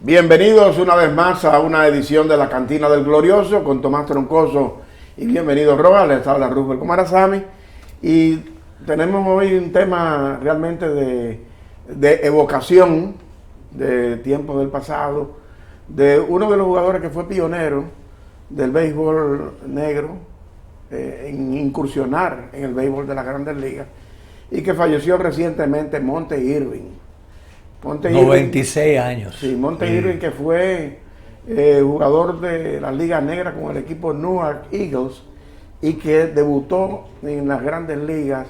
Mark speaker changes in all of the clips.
Speaker 1: Bienvenidos una vez más a una edición de la Cantina del Glorioso con Tomás Troncoso y bienvenido Roa, les habla Rubén Comarazami y tenemos hoy un tema realmente de evocación de tiempos del pasado, de uno de los jugadores que fue pionero del béisbol negro en incursionar en el béisbol de las Grandes Ligas y que falleció recientemente, Monte Irvin.
Speaker 2: 96 años.
Speaker 1: Sí, Monte Irvin, que fue jugador de la Liga Negra con el equipo Newark Eagles y que debutó en las Grandes Ligas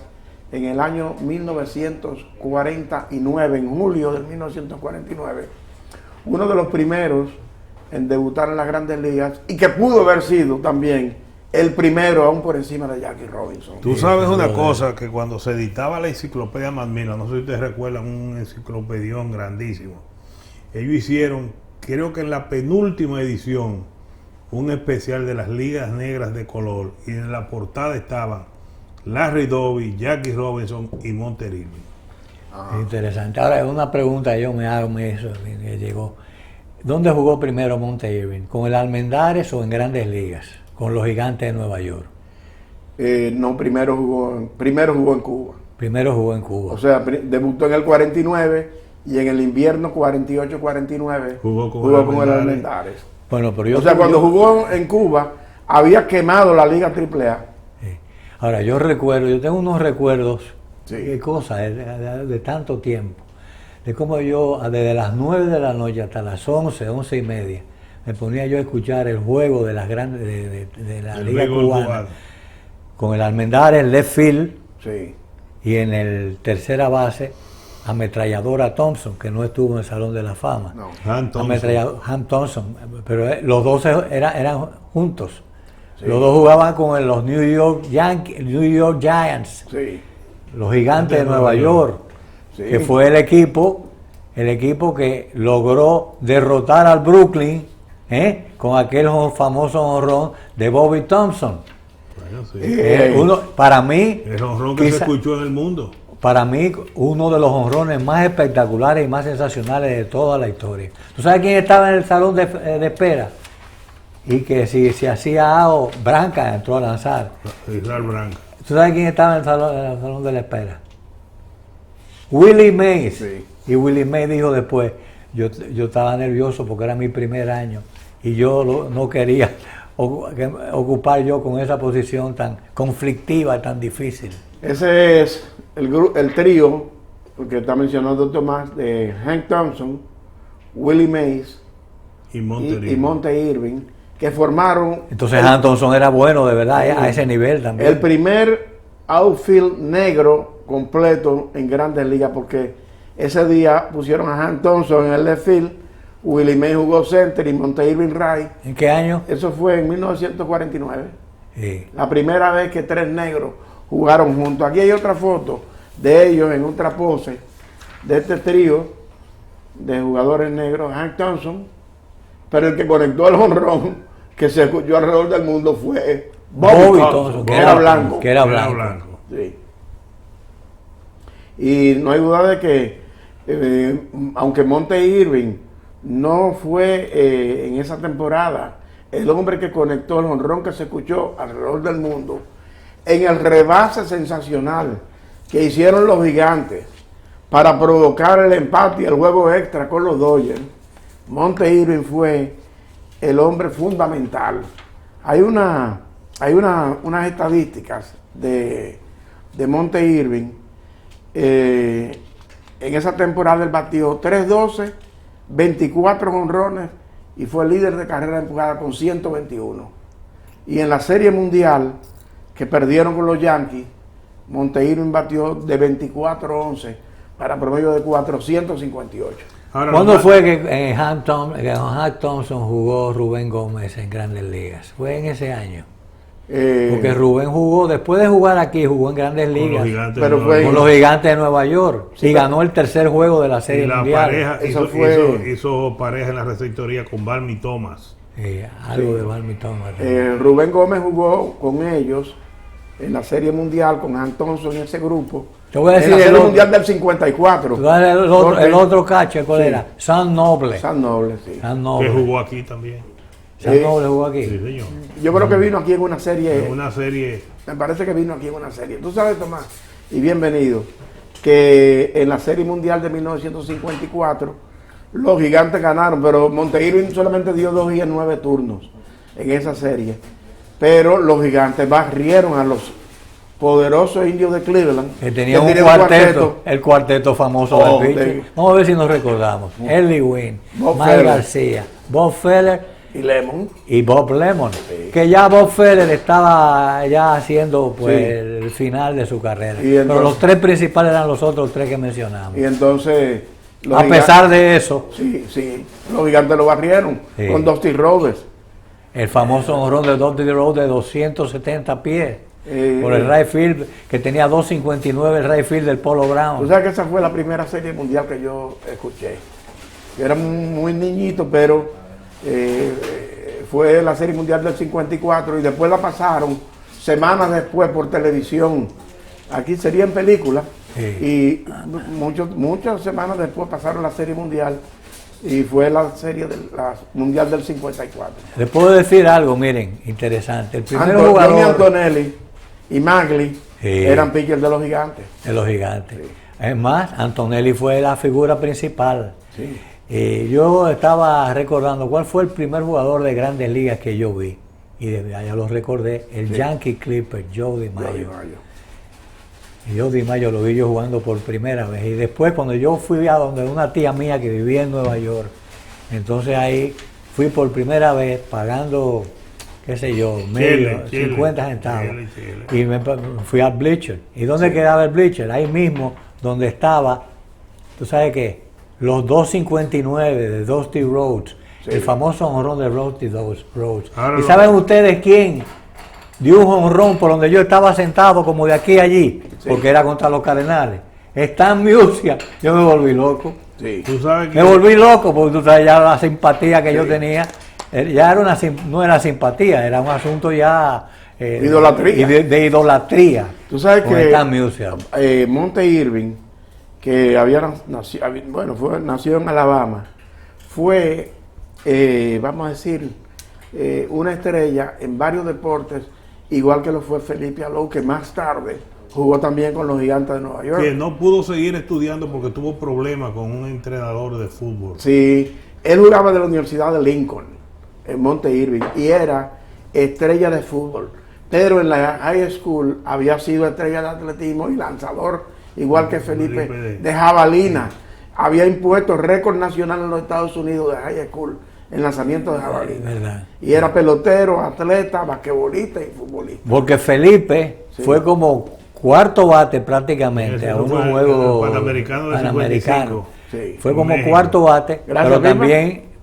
Speaker 1: en el año 1949, en julio de 1949. Uno de los primeros en debutar en las Grandes Ligas y que pudo haber sido también el primero, aún por encima de Jackie Robinson.
Speaker 3: Tú sabes una cosa, que cuando se editaba la enciclopedia Macmillan, no sé si ustedes recuerdan, un enciclopedión grandísimo, ellos hicieron, creo que en la penúltima edición, un especial de las ligas negras de color, y en la portada estaban Larry Doby, Jackie Robinson y Monte Irvin.
Speaker 2: Interesante. Ahora, una pregunta yo me hago, me llegó. ¿Dónde jugó primero Monte Irvin? ¿Con el Almendares o en Grandes Ligas? Con los Gigantes de Nueva York.
Speaker 1: No, primero jugó en Cuba.
Speaker 2: Primero jugó en Cuba.
Speaker 1: O sea, debutó en el 49 y en el invierno 48-49
Speaker 3: jugó con el
Speaker 1: Almendares.
Speaker 2: Bueno, pero
Speaker 1: cuando jugó en Cuba había quemado la Liga AAA.
Speaker 2: Sí. Ahora, yo tengo unos recuerdos,
Speaker 1: sí,
Speaker 2: de cosas de tanto tiempo, de cómo yo desde las 9 de la noche hasta las 11 y media, me ponía yo a escuchar el juego de las grandes de la Liga Cubana con el Almendares, left field,
Speaker 1: sí,
Speaker 2: y en el tercera base Ametralladora Thompson, que no estuvo en el Salón de la Fama.
Speaker 1: No.
Speaker 2: Ham Thompson, pero los dos eran juntos. Sí. Los dos jugaban con los New York Giants,
Speaker 1: sí,
Speaker 2: los Gigantes de Nueva York, sí, que fue el equipo que logró derrotar al Brooklyn, con aquel famoso honrón de Bobby Thompson.
Speaker 3: Bueno, sí.
Speaker 2: Para mí,
Speaker 3: el honrón que se escuchó en el mundo.
Speaker 2: Para mí, uno de los honrones más espectaculares y más sensacionales de toda la historia. ¿Tú sabes quién estaba en el salón de espera? Y que si se hacía AO, Branca entró a lanzar.
Speaker 3: Israel Branca.
Speaker 2: ¿Tú sabes quién estaba en el salón de la espera? Willie Mays.
Speaker 1: Sí.
Speaker 2: Y Willie Mays dijo después, yo estaba nervioso porque era mi primer año y yo no quería ocupar yo con esa posición tan conflictiva, tan difícil.
Speaker 1: Ese es el trío, porque está mencionando Tomás, de Hank Thompson, Willie Mays y Monte Irving, que formaron...
Speaker 2: Entonces Hank Thompson era bueno de verdad, a ese nivel también.
Speaker 1: El primer outfield negro completo en Grandes Ligas, porque ese día pusieron a Hank Thompson en el left field, Willie Mays jugó center y Monte Irving right.
Speaker 2: ¿En qué año?
Speaker 1: Eso fue en 1949.
Speaker 2: Sí.
Speaker 1: La primera vez que tres negros jugaron juntos. Aquí hay otra foto de ellos en otra pose, de este trío de jugadores negros, Hank Thompson, pero el que conectó el jonrón que se escuchó alrededor del mundo fue Bobby Thompson, que era blanco.
Speaker 2: Que era blanco.
Speaker 1: Sí. Y no hay duda de que, aunque Monte Irving no fue en esa temporada el hombre que conectó el jonrón que se escuchó alrededor del mundo, en el rebase sensacional que hicieron los Gigantes para provocar el empate y el juego extra con los Dodgers, Monte Irving fue el hombre fundamental. Hay unas estadísticas de Monte Irving. En esa temporada él batió 3-12, 24 jonrones y fue líder de carrera empujada con 121. Y en la Serie Mundial que perdieron con los Yankees, Monte Irving batió de 24-11 para promedio de 458.
Speaker 2: ¿Cuándo fue que Hank Thompson jugó Rubén Gómez en Grandes Ligas? ¿Fue en ese año? Porque Rubén jugó, después de jugar aquí, jugó en Grandes Ligas con los Gigantes de Nueva York, sí, y ganó el tercer juego de la Serie Mundial.
Speaker 3: Pareja, hizo pareja en la receptoría con Barmy Thomas.
Speaker 2: Algo de Barmy Thomas.
Speaker 1: Rubén Gómez jugó con ellos en la Serie Mundial con Hank Thompson en ese grupo.
Speaker 2: Te voy a decir
Speaker 1: en la Serie Mundial del 54.
Speaker 2: El otro catcher, ¿cuál era? Sam Noble.
Speaker 1: Sam Noble, sí.
Speaker 3: Sam Noble. Que jugó aquí también.
Speaker 2: Sam Noble jugó aquí.
Speaker 3: Sí, señor.
Speaker 1: Yo creo que vino aquí en una serie.
Speaker 3: En una serie.
Speaker 1: Me parece que vino aquí en una serie. Tú sabes, Tomás, y bienvenido, que en la Serie Mundial de 1954 los Gigantes ganaron, pero Monte solamente dio 2 y 9 turnos en esa serie. Pero los Gigantes barrieron a los poderosos Indios de Cleveland.
Speaker 2: Que tenía un cuarteto, el cuarteto famoso del pitcher. Vamos a ver si nos recordamos. Early Wynn, Mike García, Bob Feller y Bob Lemon. Sí. Que ya Bob Feller estaba ya haciendo pues el final de su carrera. Entonces, pero los 3 principales eran los otros 3 que mencionamos.
Speaker 1: Y entonces...
Speaker 2: A pesar de eso.
Speaker 1: Sí, los Gigantes lo barrieron con Dusty Rhodes.
Speaker 2: El famoso honrón de Dusty Rhodes de 270 pies. Por el right field, que tenía 2.59 el right field del Polo Brown.
Speaker 1: Tú sabes que esa fue la primera serie mundial que yo escuché. Yo era muy niñito, pero fue la serie mundial del 54 y después la pasaron semanas después por televisión. Aquí sería en película. Y muchas semanas después pasaron la serie mundial y fue la serie la mundial del 54.
Speaker 2: Les puedo decir algo, miren, interesante. El primer jugador,
Speaker 1: Antonelli y Magli eran pitchers de los Gigantes.
Speaker 2: De los Gigantes. Sí. Es más, Antonelli fue la figura principal. Sí. Yo estaba recordando cuál fue el primer jugador de Grandes Ligas que yo vi. Y ya lo recordé, el Yankee Clipper, Joe DiMaggio. Y Joe DiMaggio lo vi yo jugando por primera vez. Y después cuando yo fui a donde una tía mía que vivía en Nueva York, entonces ahí fui por primera vez pagando, qué sé yo, 50 centavos. Y me fui al bleacher. ¿Y dónde quedaba el bleacher? Ahí mismo donde estaba, ¿tú sabes qué? Los 2.59 de Dusty Rhodes. El famoso honrón de Dusty Rhodes. ¿Y saben ustedes quién dio un honrón por donde yo estaba sentado como de aquí a allí? Porque era contra los Cardenales. Stan Musial. Yo me volví loco.
Speaker 3: ¿Tú sabes que
Speaker 2: me volví loco porque tú sabes ya la simpatía que yo tenía. Ya era no era simpatía, era un asunto ya
Speaker 1: idolatría.
Speaker 2: De idolatría.
Speaker 1: Tú sabes que
Speaker 2: Stan Musial.
Speaker 1: Monte Irving, que nació en Alabama, fue, vamos a decir, una estrella en varios deportes, igual que lo fue Felipe Alou, que más tarde jugó también con los Gigantes de Nueva York.
Speaker 3: Que no pudo seguir estudiando porque tuvo problemas con un entrenador de fútbol.
Speaker 1: Sí, él jugaba de la Universidad de Lincoln, en Monte Irving, y era estrella de fútbol. Pero en la high school había sido estrella de atletismo y lanzador, igual que Felipe de jabalina. Había impuesto récord nacional en los Estados Unidos de high school en lanzamiento de jabalina. Y era pelotero, atleta, basquetbolista y futbolista.
Speaker 2: Porque Felipe fue como cuarto bate prácticamente a unos juegos panamericanos. Sí. Fue como cuarto bate,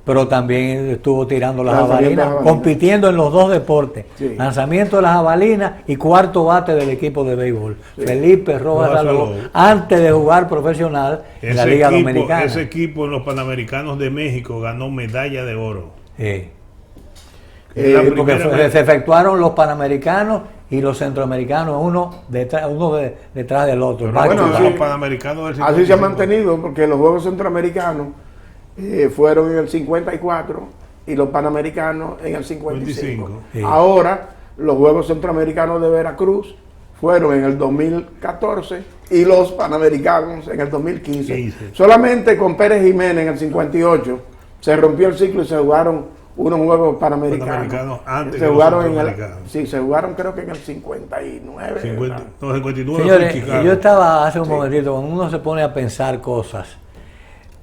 Speaker 2: pero también estuvo tirando la jabalina, compitiendo en los 2 deportes, lanzamiento de la jabalina y cuarto bate del equipo de béisbol. Felipe Rojas Saló, antes de jugar profesional en la Liga Dominicana.
Speaker 3: Ese equipo en los Panamericanos de México ganó medalla de oro.
Speaker 2: Porque se efectuaron los Panamericanos y los centroamericanos, uno detrás del otro.
Speaker 3: Los Panamericanos del
Speaker 1: así se ha mantenido, porque los Juegos Centroamericanos fueron en el 54 y los Panamericanos en el 55. Ahora, los Juegos Centroamericanos de Veracruz fueron en el 2014 y los Panamericanos en el 2015. Solamente con Pérez Jiménez en el 58 se rompió el ciclo y se jugaron unos Juegos Panamericanos.
Speaker 3: Antes
Speaker 1: se jugaron se jugaron creo que en el 59.
Speaker 3: 59.
Speaker 2: Señores, yo estaba hace un momentito, cuando uno se pone a pensar cosas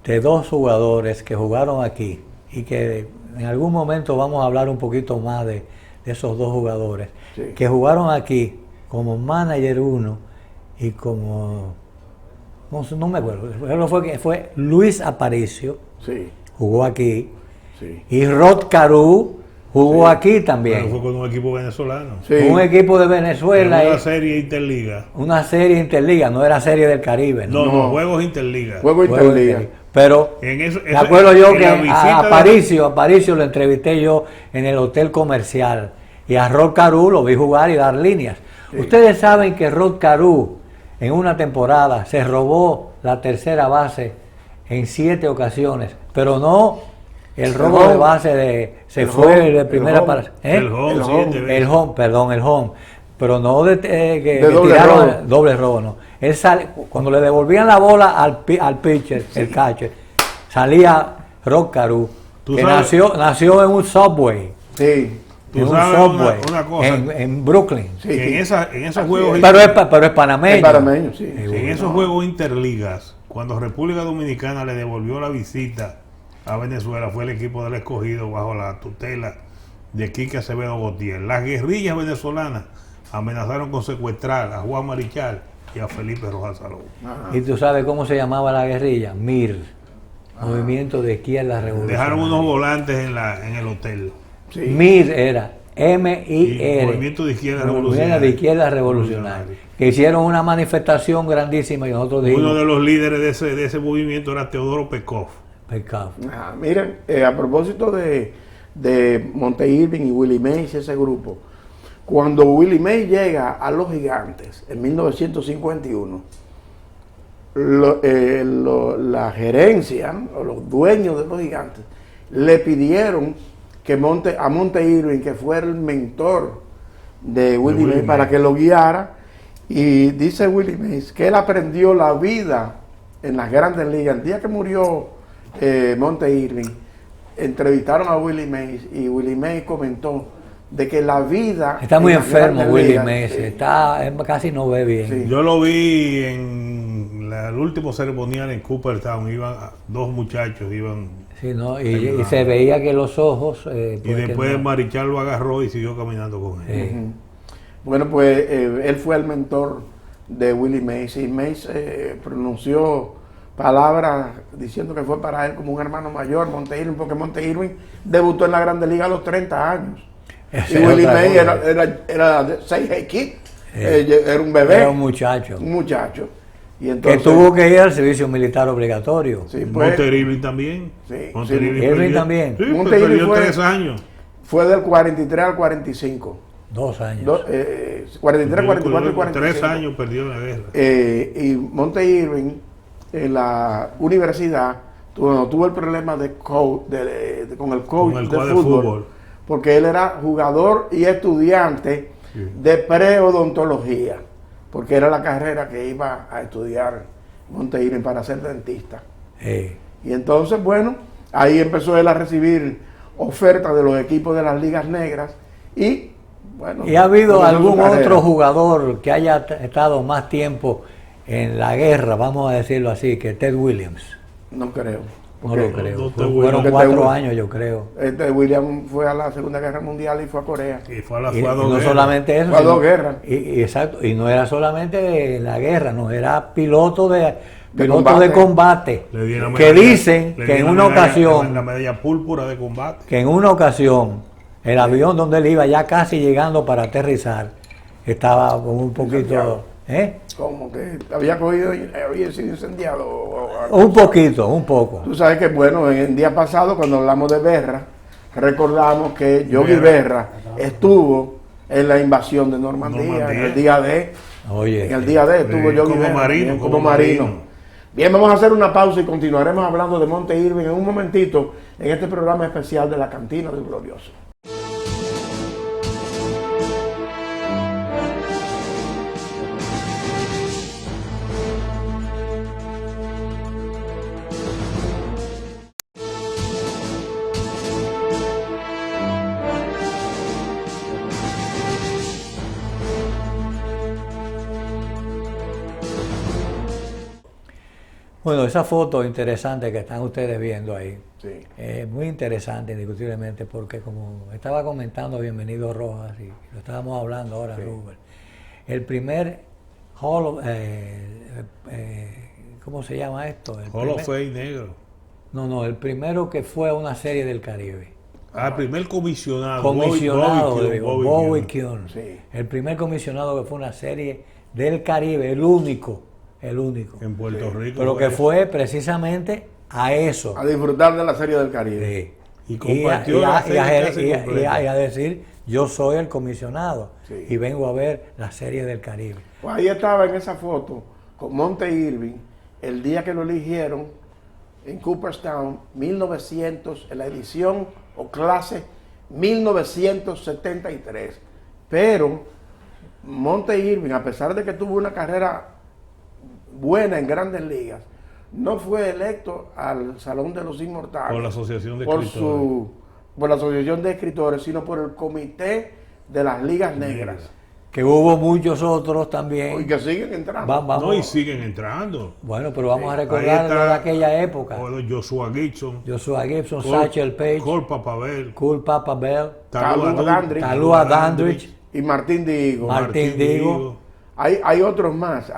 Speaker 2: de 2 jugadores que jugaron aquí y que en algún momento vamos a hablar un poquito más de esos 2 jugadores que jugaron aquí como manager uno y como no me acuerdo, fue Luis Aparicio, jugó aquí, y Rod Carew jugó aquí también.
Speaker 3: Pero fue con un equipo venezolano.
Speaker 2: Un equipo de Venezuela.
Speaker 3: Una serie interliga.
Speaker 2: Una serie interliga, no era serie del Caribe.
Speaker 3: No, Juegos Interliga.
Speaker 1: Juegos Interliga.
Speaker 2: Pero me acuerdo yo que a Aparicio lo entrevisté yo en el Hotel Comercial Y a Rod Carew lo vi jugar y dar líneas. Sí. Ustedes saben que Rod Carew en una temporada se robó la tercera base en 7 ocasiones, pero no el robo de base se fue de primera para...
Speaker 3: El
Speaker 2: home, pero no que tiraron doble robo, no. Él cuando le devolvían la bola al pitcher, el catcher, salía Rod Carew, que nació en un subway.
Speaker 1: Sí.
Speaker 3: Tú sabes una cosa.
Speaker 2: En Brooklyn.
Speaker 3: Sí, en esos juegos...
Speaker 2: Pero es panameño.
Speaker 1: Es panameño, sí.
Speaker 3: En esos juegos interligas, cuando República Dominicana le devolvió la visita a Venezuela, fue el equipo del Escogido bajo la tutela de Quique Acevedo Gautier. Las guerrillas venezolanas amenazaron con secuestrar a Juan Marichal y a Felipe Rojas Salón.
Speaker 2: ¿Y tú sabes cómo se llamaba la guerrilla? MIR, Movimiento de Izquierda Revolucionaria.
Speaker 3: Dejaron unos volantes en el hotel.
Speaker 2: Sí. MIR era M-I-R,
Speaker 3: Movimiento de Izquierda Revolucionaria.
Speaker 2: Que hicieron una manifestación grandísima y nosotros dijimos...
Speaker 3: Uno de los líderes de ese movimiento era Teodoro Pekov.
Speaker 1: Miren, a propósito de Monte Irving y Willie Mays, ese grupo, cuando Willie Mays llega a los Gigantes en 1951, la gerencia o los dueños de los Gigantes le pidieron que a Monte Irving, que fuera el mentor de Willie Mays, para que lo guiara, y dice Willie Mays que él aprendió la vida en las grandes ligas. El día que murió Monte Irving, entrevistaron a Willie Mays y Willie Mays comentó de que la vida...
Speaker 2: Está muy enfermo Willie Mays, casi no ve bien.
Speaker 3: Sí. Yo lo vi en el último ceremonial en Cooperstown, iban 2 muchachos,
Speaker 2: Sí, ¿no? Y se veía que los ojos...
Speaker 3: y después Marichal lo agarró y siguió caminando con él.
Speaker 1: Bueno, pues él fue el mentor de Willie Mays y Mays pronunció palabras diciendo que fue para él como un hermano mayor, Monte Irving, porque Monte Irving debutó en la Grande Liga a los 30 años. Y Willie Mays era 6 kid, era un bebé.
Speaker 2: Era un muchacho.
Speaker 1: Y entonces,
Speaker 2: que tuvo que ir al servicio militar obligatorio.
Speaker 3: Sí, pues, Monte Irving también.
Speaker 1: Sí,
Speaker 3: Monte Irving
Speaker 2: también.
Speaker 3: Sí, Monte Irving fue 3 años.
Speaker 1: Fue del 43 al 45.
Speaker 2: 2 años.
Speaker 1: 43, 44 y 45.
Speaker 3: 3 años perdió en la guerra.
Speaker 1: Y Monte Irving, en la universidad, tuvo el problema con el coach de fútbol, porque él era jugador y estudiante de preodontología, porque era la carrera que iba a estudiar Monte Irving para ser dentista. Y entonces, bueno, ahí empezó él a recibir ofertas de los equipos de las ligas negras y, bueno...
Speaker 2: ¿Y ha habido algún otro jugador que haya estado más tiempo en la guerra, vamos a decirlo así, que Ted Williams?
Speaker 1: No creo.
Speaker 2: No lo creo. Fueron 4 años, yo creo.
Speaker 1: Williams fue a la Segunda Guerra Mundial y fue a Corea.
Speaker 3: Y fue a la
Speaker 2: no solamente eso.
Speaker 1: Fue a 2 guerras.
Speaker 2: Exacto. Y no era solamente la guerra, no, era piloto de combate. Que dicen que en una ocasión.
Speaker 3: La medalla púrpura de combate.
Speaker 2: Que en una ocasión, el avión donde él iba, ya casi llegando para aterrizar, estaba con un poquito.
Speaker 1: Como que había sido incendiado.
Speaker 2: Un poco.
Speaker 1: Tú sabes que, bueno, en el día pasado, cuando hablamos de Berra, recordamos que Yogi Berra estuvo en la invasión de Normandía. En el día D.
Speaker 2: Oye,
Speaker 1: en el día D estuvo Yogi Berra. Como marino. Bien, vamos a hacer una pausa y continuaremos hablando de Monte Irving en un momentito en este programa especial de la Cantina del Glorioso.
Speaker 2: Bueno, esa foto interesante que están ustedes viendo ahí,
Speaker 1: sí,
Speaker 2: es muy interesante indiscutiblemente porque como estaba comentando Bienvenido Rojas y lo estábamos hablando ahora, sí, Rubén, el primer ¿cómo se llama esto?
Speaker 3: Hall of Fame negro.
Speaker 2: No, el primero que fue a una serie del Caribe.
Speaker 3: El primer comisionado.
Speaker 2: Bobby Kuhn.
Speaker 1: Sí.
Speaker 2: El primer comisionado que fue una serie del Caribe, el único.
Speaker 3: En Puerto Rico.
Speaker 2: Pero que fue precisamente a eso.
Speaker 1: A disfrutar de la serie del Caribe.
Speaker 2: Sí. y a decir, yo soy el comisionado y vengo a ver la Serie del Caribe.
Speaker 1: Pues ahí estaba en esa foto con Monte Irving el día que lo eligieron en Cooperstown, 1900, en la edición o clase 1973. Pero Monte Irving, a pesar de que tuvo una carrera buena en Grandes Ligas, no fue electo al Salón de los Inmortales
Speaker 3: por la Asociación de Escritores.
Speaker 1: Por la Asociación de Escritores, sino por el Comité de las Ligas Negras.
Speaker 2: Que hubo muchos otros también.
Speaker 1: Y que siguen entrando.
Speaker 3: No, y siguen entrando.
Speaker 2: Bueno, pero vamos a recordar de aquella época.
Speaker 3: Joshua Gibson,
Speaker 2: Satchel Paige,
Speaker 3: Cole Papabell,
Speaker 1: Talúa Dandridge y Martín Digo. Hay otros más,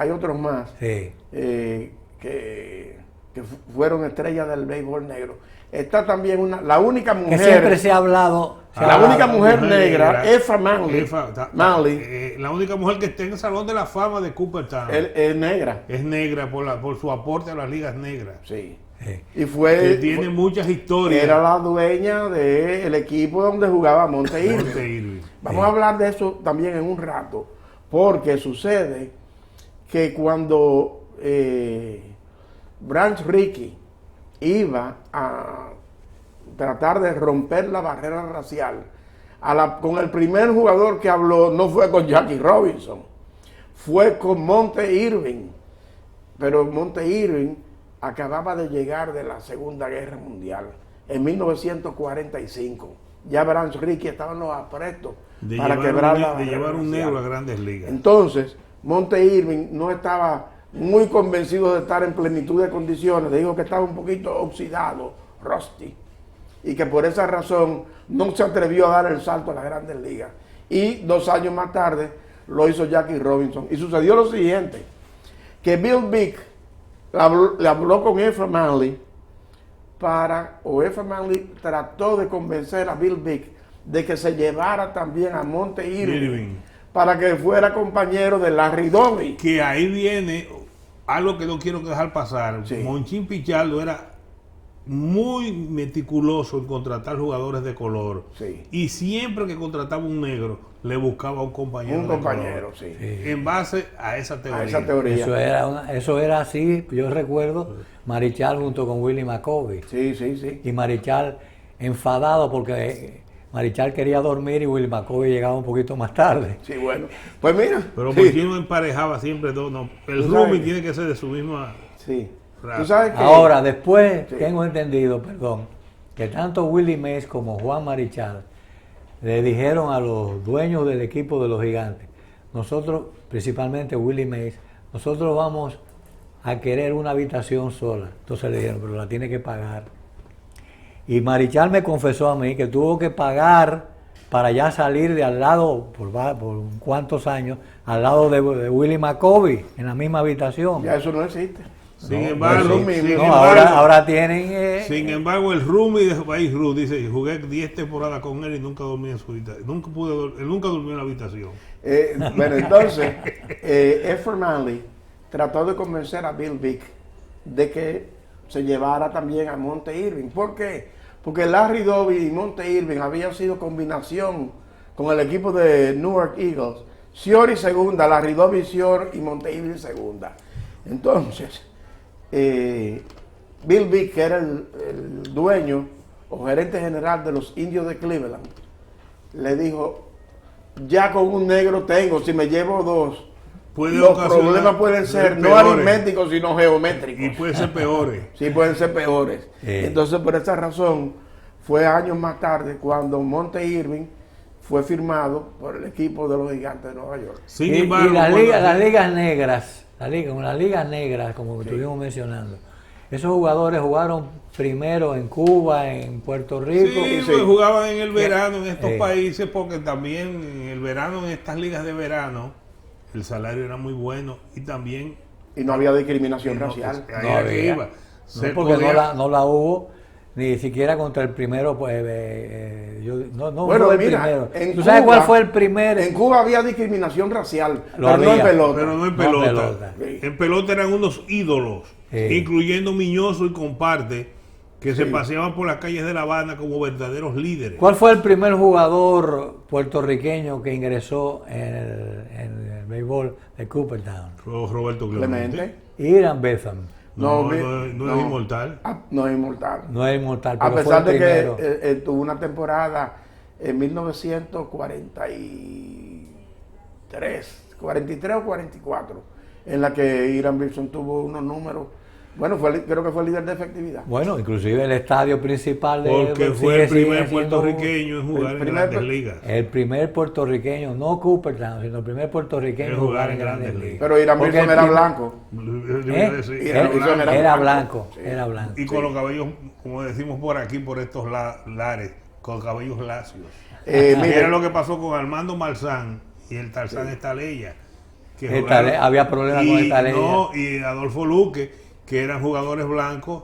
Speaker 2: sí.
Speaker 1: Que fueron estrellas del béisbol negro. Está también la única mujer.
Speaker 2: Que siempre se ha hablado.
Speaker 1: La única mujer negra, Effa Manley.
Speaker 3: La única mujer que está en el Salón de la Fama de Cooperstown.
Speaker 1: Es negra.
Speaker 3: Es negra por su aporte a las ligas negras.
Speaker 1: Sí.
Speaker 2: Sí.
Speaker 1: Y
Speaker 3: tiene muchas historias.
Speaker 1: Era la dueña del equipo donde jugaba Monte Irving. Vamos a hablar de eso también en un rato, porque sucede que cuando Branch Rickey iba a tratar de romper la barrera racial, con el primer jugador que habló no fue con Jackie Robinson, fue con Monte Irving. Pero Monte Irving acababa de llegar de la Segunda Guerra Mundial en 1945. Ya Branch Rickey estaba en los aprestos para quebrar la barrera
Speaker 3: llevar un negro
Speaker 1: racial
Speaker 3: a Grandes Ligas.
Speaker 1: Entonces, Monte Irving no estaba muy convencido de estar en plenitud de condiciones. Dijo que estaba un poquito oxidado, rusty, y que por esa razón no se atrevió a dar el salto a las Grandes Ligas. Y 2 años más tarde lo hizo Jackie Robinson. Y sucedió lo siguiente, que Bill Vick le habló con Effa Manley Effa Manley trató de convencer a Bill Vick de que se llevara también a Monte Irving para que fuera compañero de Larry Doby.
Speaker 3: Que ahí viene algo que no quiero dejar pasar. Sí. Monchín Pichardo era muy meticuloso en contratar jugadores de color.
Speaker 1: Sí.
Speaker 3: Y siempre que contrataba un negro, le buscaba un compañero.
Speaker 1: Sí.
Speaker 3: En base a esa teoría.
Speaker 2: Eso era así, yo recuerdo, Marichal junto con Willie McCovey.
Speaker 1: Sí.
Speaker 2: Y Marichal enfadado porque Marichal quería dormir y Willie McCovey llegaba un poquito más tarde.
Speaker 1: Sí, bueno. Pues mira.
Speaker 3: Pero porque uno emparejaba siempre dos. No, el roomie tiene que ser de su misma.
Speaker 1: Sí.
Speaker 2: ¿Tú sabes que ahora, después tengo entendido, que tanto Willie Mays como Juan Marichal le dijeron a los dueños del equipo de los Gigantes, nosotros, principalmente Willie Mays, nosotros vamos a querer una habitación sola. Entonces le dijeron, pero la tiene que pagar. Y Marichal me confesó a mí que tuvo que pagar para ya salir de al lado, por cuántos años, al lado de Willie McCovey, en la misma habitación.
Speaker 1: Ya eso no existe.
Speaker 3: Sin embargo,
Speaker 2: ahora tienen.
Speaker 3: Sin embargo, el roomie de Babe Ruth dice: jugué 10 temporadas con él y nunca dormí en su habitación. Él nunca durmió en la habitación.
Speaker 1: Bueno, entonces, Effa Manley trató de convencer a Bill Vick de que se llevara también a Monte Irving. ¿Por qué? Porque Larry Doby y Monte Irving habían sido combinación con el equipo de Newark Eagles. Sciorri segunda, Larry Doby Sciorri y Monte Irving segunda. Entonces, Bill Vick, que era el dueño o gerente general de los Indios de Cleveland, le dijo: ya con un negro tengo, si me llevo 2, los problemas pueden ser no aritméticos sino geométricos.
Speaker 3: Y pueden ser peores.
Speaker 1: Sí, pueden ser peores. Entonces, por esa razón, fue años más tarde cuando Monte Irving fue firmado por el equipo de los Gigantes de Nueva York.
Speaker 2: Sin embargo, las ligas negras, como estuvimos mencionando, esos jugadores jugaron primero en Cuba, en Puerto Rico.
Speaker 3: Sí, pues jugaban en el verano en estos países, porque también en el verano, en estas ligas de verano, el salario era muy bueno y también...
Speaker 1: Y no había discriminación racial.
Speaker 2: No había. Porque no la hubo ni siquiera contra el primero. Pues,
Speaker 1: bueno, fue el primero.
Speaker 2: ¿Tú sabes cuál fue el primero?
Speaker 1: En Cuba había discriminación racial, pero no en pelota.
Speaker 3: En pelota eran unos ídolos, incluyendo Miñoso y Comparte, que se paseaban por las calles de La Habana como verdaderos líderes.
Speaker 2: ¿Cuál fue el primer jugador puertorriqueño que ingresó en el béisbol de Cooperstown?
Speaker 3: Roberto Clemente.
Speaker 2: Irán Betham.
Speaker 3: No es inmortal.
Speaker 1: No es inmortal.
Speaker 2: No es inmortal,
Speaker 1: pero a pesar de que tuvo una temporada en 1943 o 44, en la que Irán Betham tuvo unos números. Bueno, creo que fue líder de efectividad.
Speaker 2: Bueno, inclusive el estadio principal de
Speaker 3: porque fue el primer puertorriqueño en jugar en Grandes Ligas.
Speaker 2: El primer puertorriqueño, no Cooperstown, sino el primer puertorriqueño en jugar en Grandes Ligas.
Speaker 1: Pero Irán Betham era blanco.
Speaker 2: Era blanco.
Speaker 3: Y con los cabellos, como decimos por aquí, por estos lares, con cabellos lacios. Mira lo que pasó con Armando Marzán y el Tarzán Estaleya.
Speaker 2: Había problemas con Estaleya.
Speaker 3: Y Adolfo Luque, que eran jugadores blancos,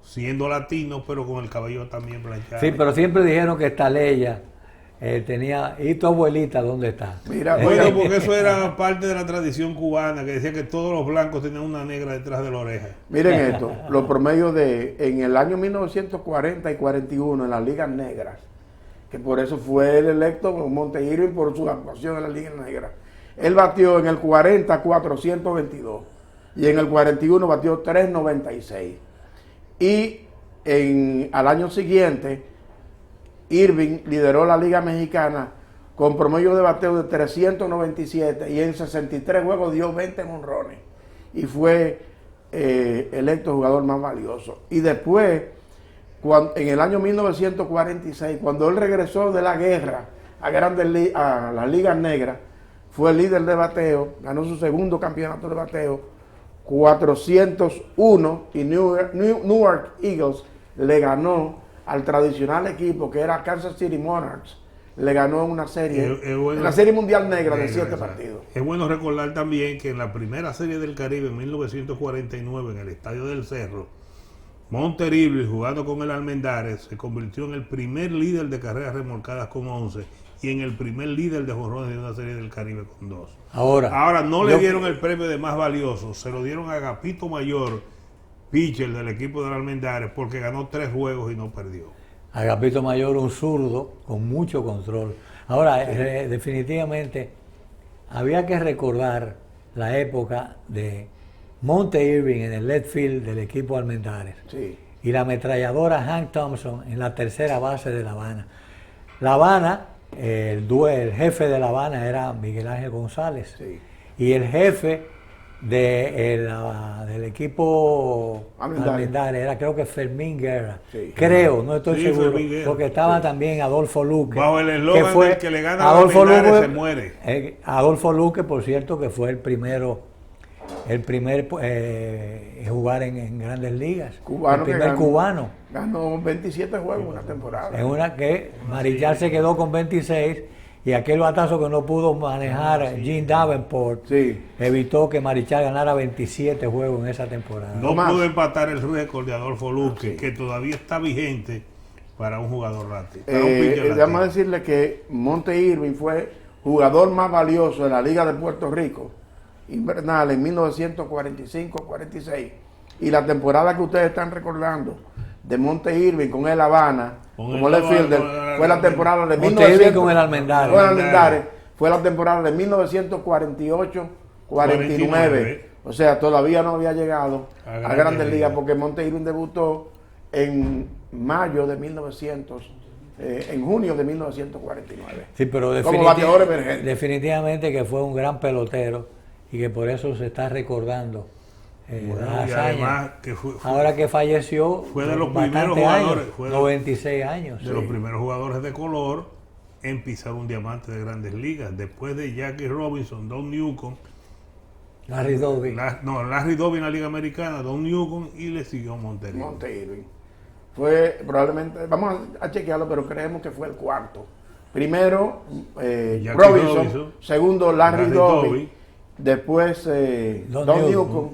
Speaker 3: siendo latinos, pero con el cabello también blanqueado.
Speaker 2: Sí, pero siempre dijeron que Estaleya tenía... ¿Y tu abuelita dónde está?
Speaker 3: Mira, bueno, porque eso era parte de la tradición cubana, que decía que todos los blancos tenían una negra detrás de la oreja.
Speaker 1: Miren esto, los promedios en el año 1940 y 41 en las ligas negras, que por eso fue el electo Monte Irving por su actuación en las ligas negras. Él batió en el 40 422. Y en el 41 batió 396. Y al año siguiente, Irving lideró la Liga Mexicana con promedio de bateo de 397 y en 63 juegos dio 20 jonrones. Y fue electo jugador más valioso. Y después, en el año 1946, cuando él regresó de la guerra a las ligas negras, fue líder de bateo, ganó su segundo campeonato de bateo, 401, y Newark Eagles le ganó al tradicional equipo que era Kansas City Monarchs, le ganó una serie, en la Serie Mundial Negra de 7 partidos.
Speaker 3: Es bueno recordar también que en la primera Serie del Caribe en 1949 en el Estadio del Cerro, Monte Irving, jugando con el Almendares, se convirtió en el primer líder de carreras remolcadas con 11 y en el primer líder de jonrones de una Serie del Caribe con 2. Ahora no le dieron el premio de más valioso, se lo dieron a Agapito Mayor, pitcher del equipo del Almendares, porque ganó 3 juegos y no perdió.
Speaker 2: Agapito Mayor, un zurdo con mucho control. Ahora, definitivamente, había que recordar la época de Monte Irving en el left field del equipo Almendares.
Speaker 1: Sí.
Speaker 2: Y la ametralladora Hank Thompson en la tercera base de La Habana. La Habana, el jefe de La Habana era Miguel Ángel González.
Speaker 1: Sí.
Speaker 2: Y el jefe del equipo Almendares era, creo que Fermín Guerra.
Speaker 1: Sí.
Speaker 2: Creo, no estoy seguro. Porque estaba también Adolfo Luque.
Speaker 3: Bajo el eslogan que le gana a Almendares se muere.
Speaker 2: Adolfo Luque, por cierto, que fue el primer jugar en Grandes Ligas.
Speaker 1: Cubano,
Speaker 2: el primer cubano.
Speaker 1: Ganó 27 juegos en una temporada.
Speaker 2: En una que Marichal se quedó con 26 y aquel batazo que no pudo manejar Jim Davenport evitó que Marichal ganara 27 juegos en esa temporada.
Speaker 3: No pudo empatar el récord de Adolfo Luque, que todavía está vigente para un jugador latino.
Speaker 1: Déjame decirle que Monte Irving fue jugador más valioso de la Liga de Puerto Rico invernal en 1945-46, y la temporada que ustedes están recordando de Monte Irving con el Habana como left fielder fue la temporada de
Speaker 2: Monte Irving con el Almendares.
Speaker 1: Fue la temporada de 1948-49. O sea, todavía no había llegado a Grandes Ligas, porque Monte Irving debutó en junio de 1949.
Speaker 2: Sí, pero
Speaker 1: como bateador emergente.
Speaker 2: Definitivamente que fue un gran pelotero y que por eso se está recordando.
Speaker 3: Y además que
Speaker 2: ahora que falleció,
Speaker 3: fue de los primeros jugadores,
Speaker 2: 96 años.
Speaker 3: De los primeros jugadores de color en pisar un diamante de Grandes Ligas, después de Jackie Robinson, Don Newcomb,
Speaker 2: Larry Doby.
Speaker 3: Larry Doby en la Liga Americana, Don Newcomb, y le siguió Monte
Speaker 1: Irving. Fue probablemente, vamos a chequearlo, pero creemos que fue el cuarto. Primero Robinson, segundo Larry Doby, después Don Newcomb,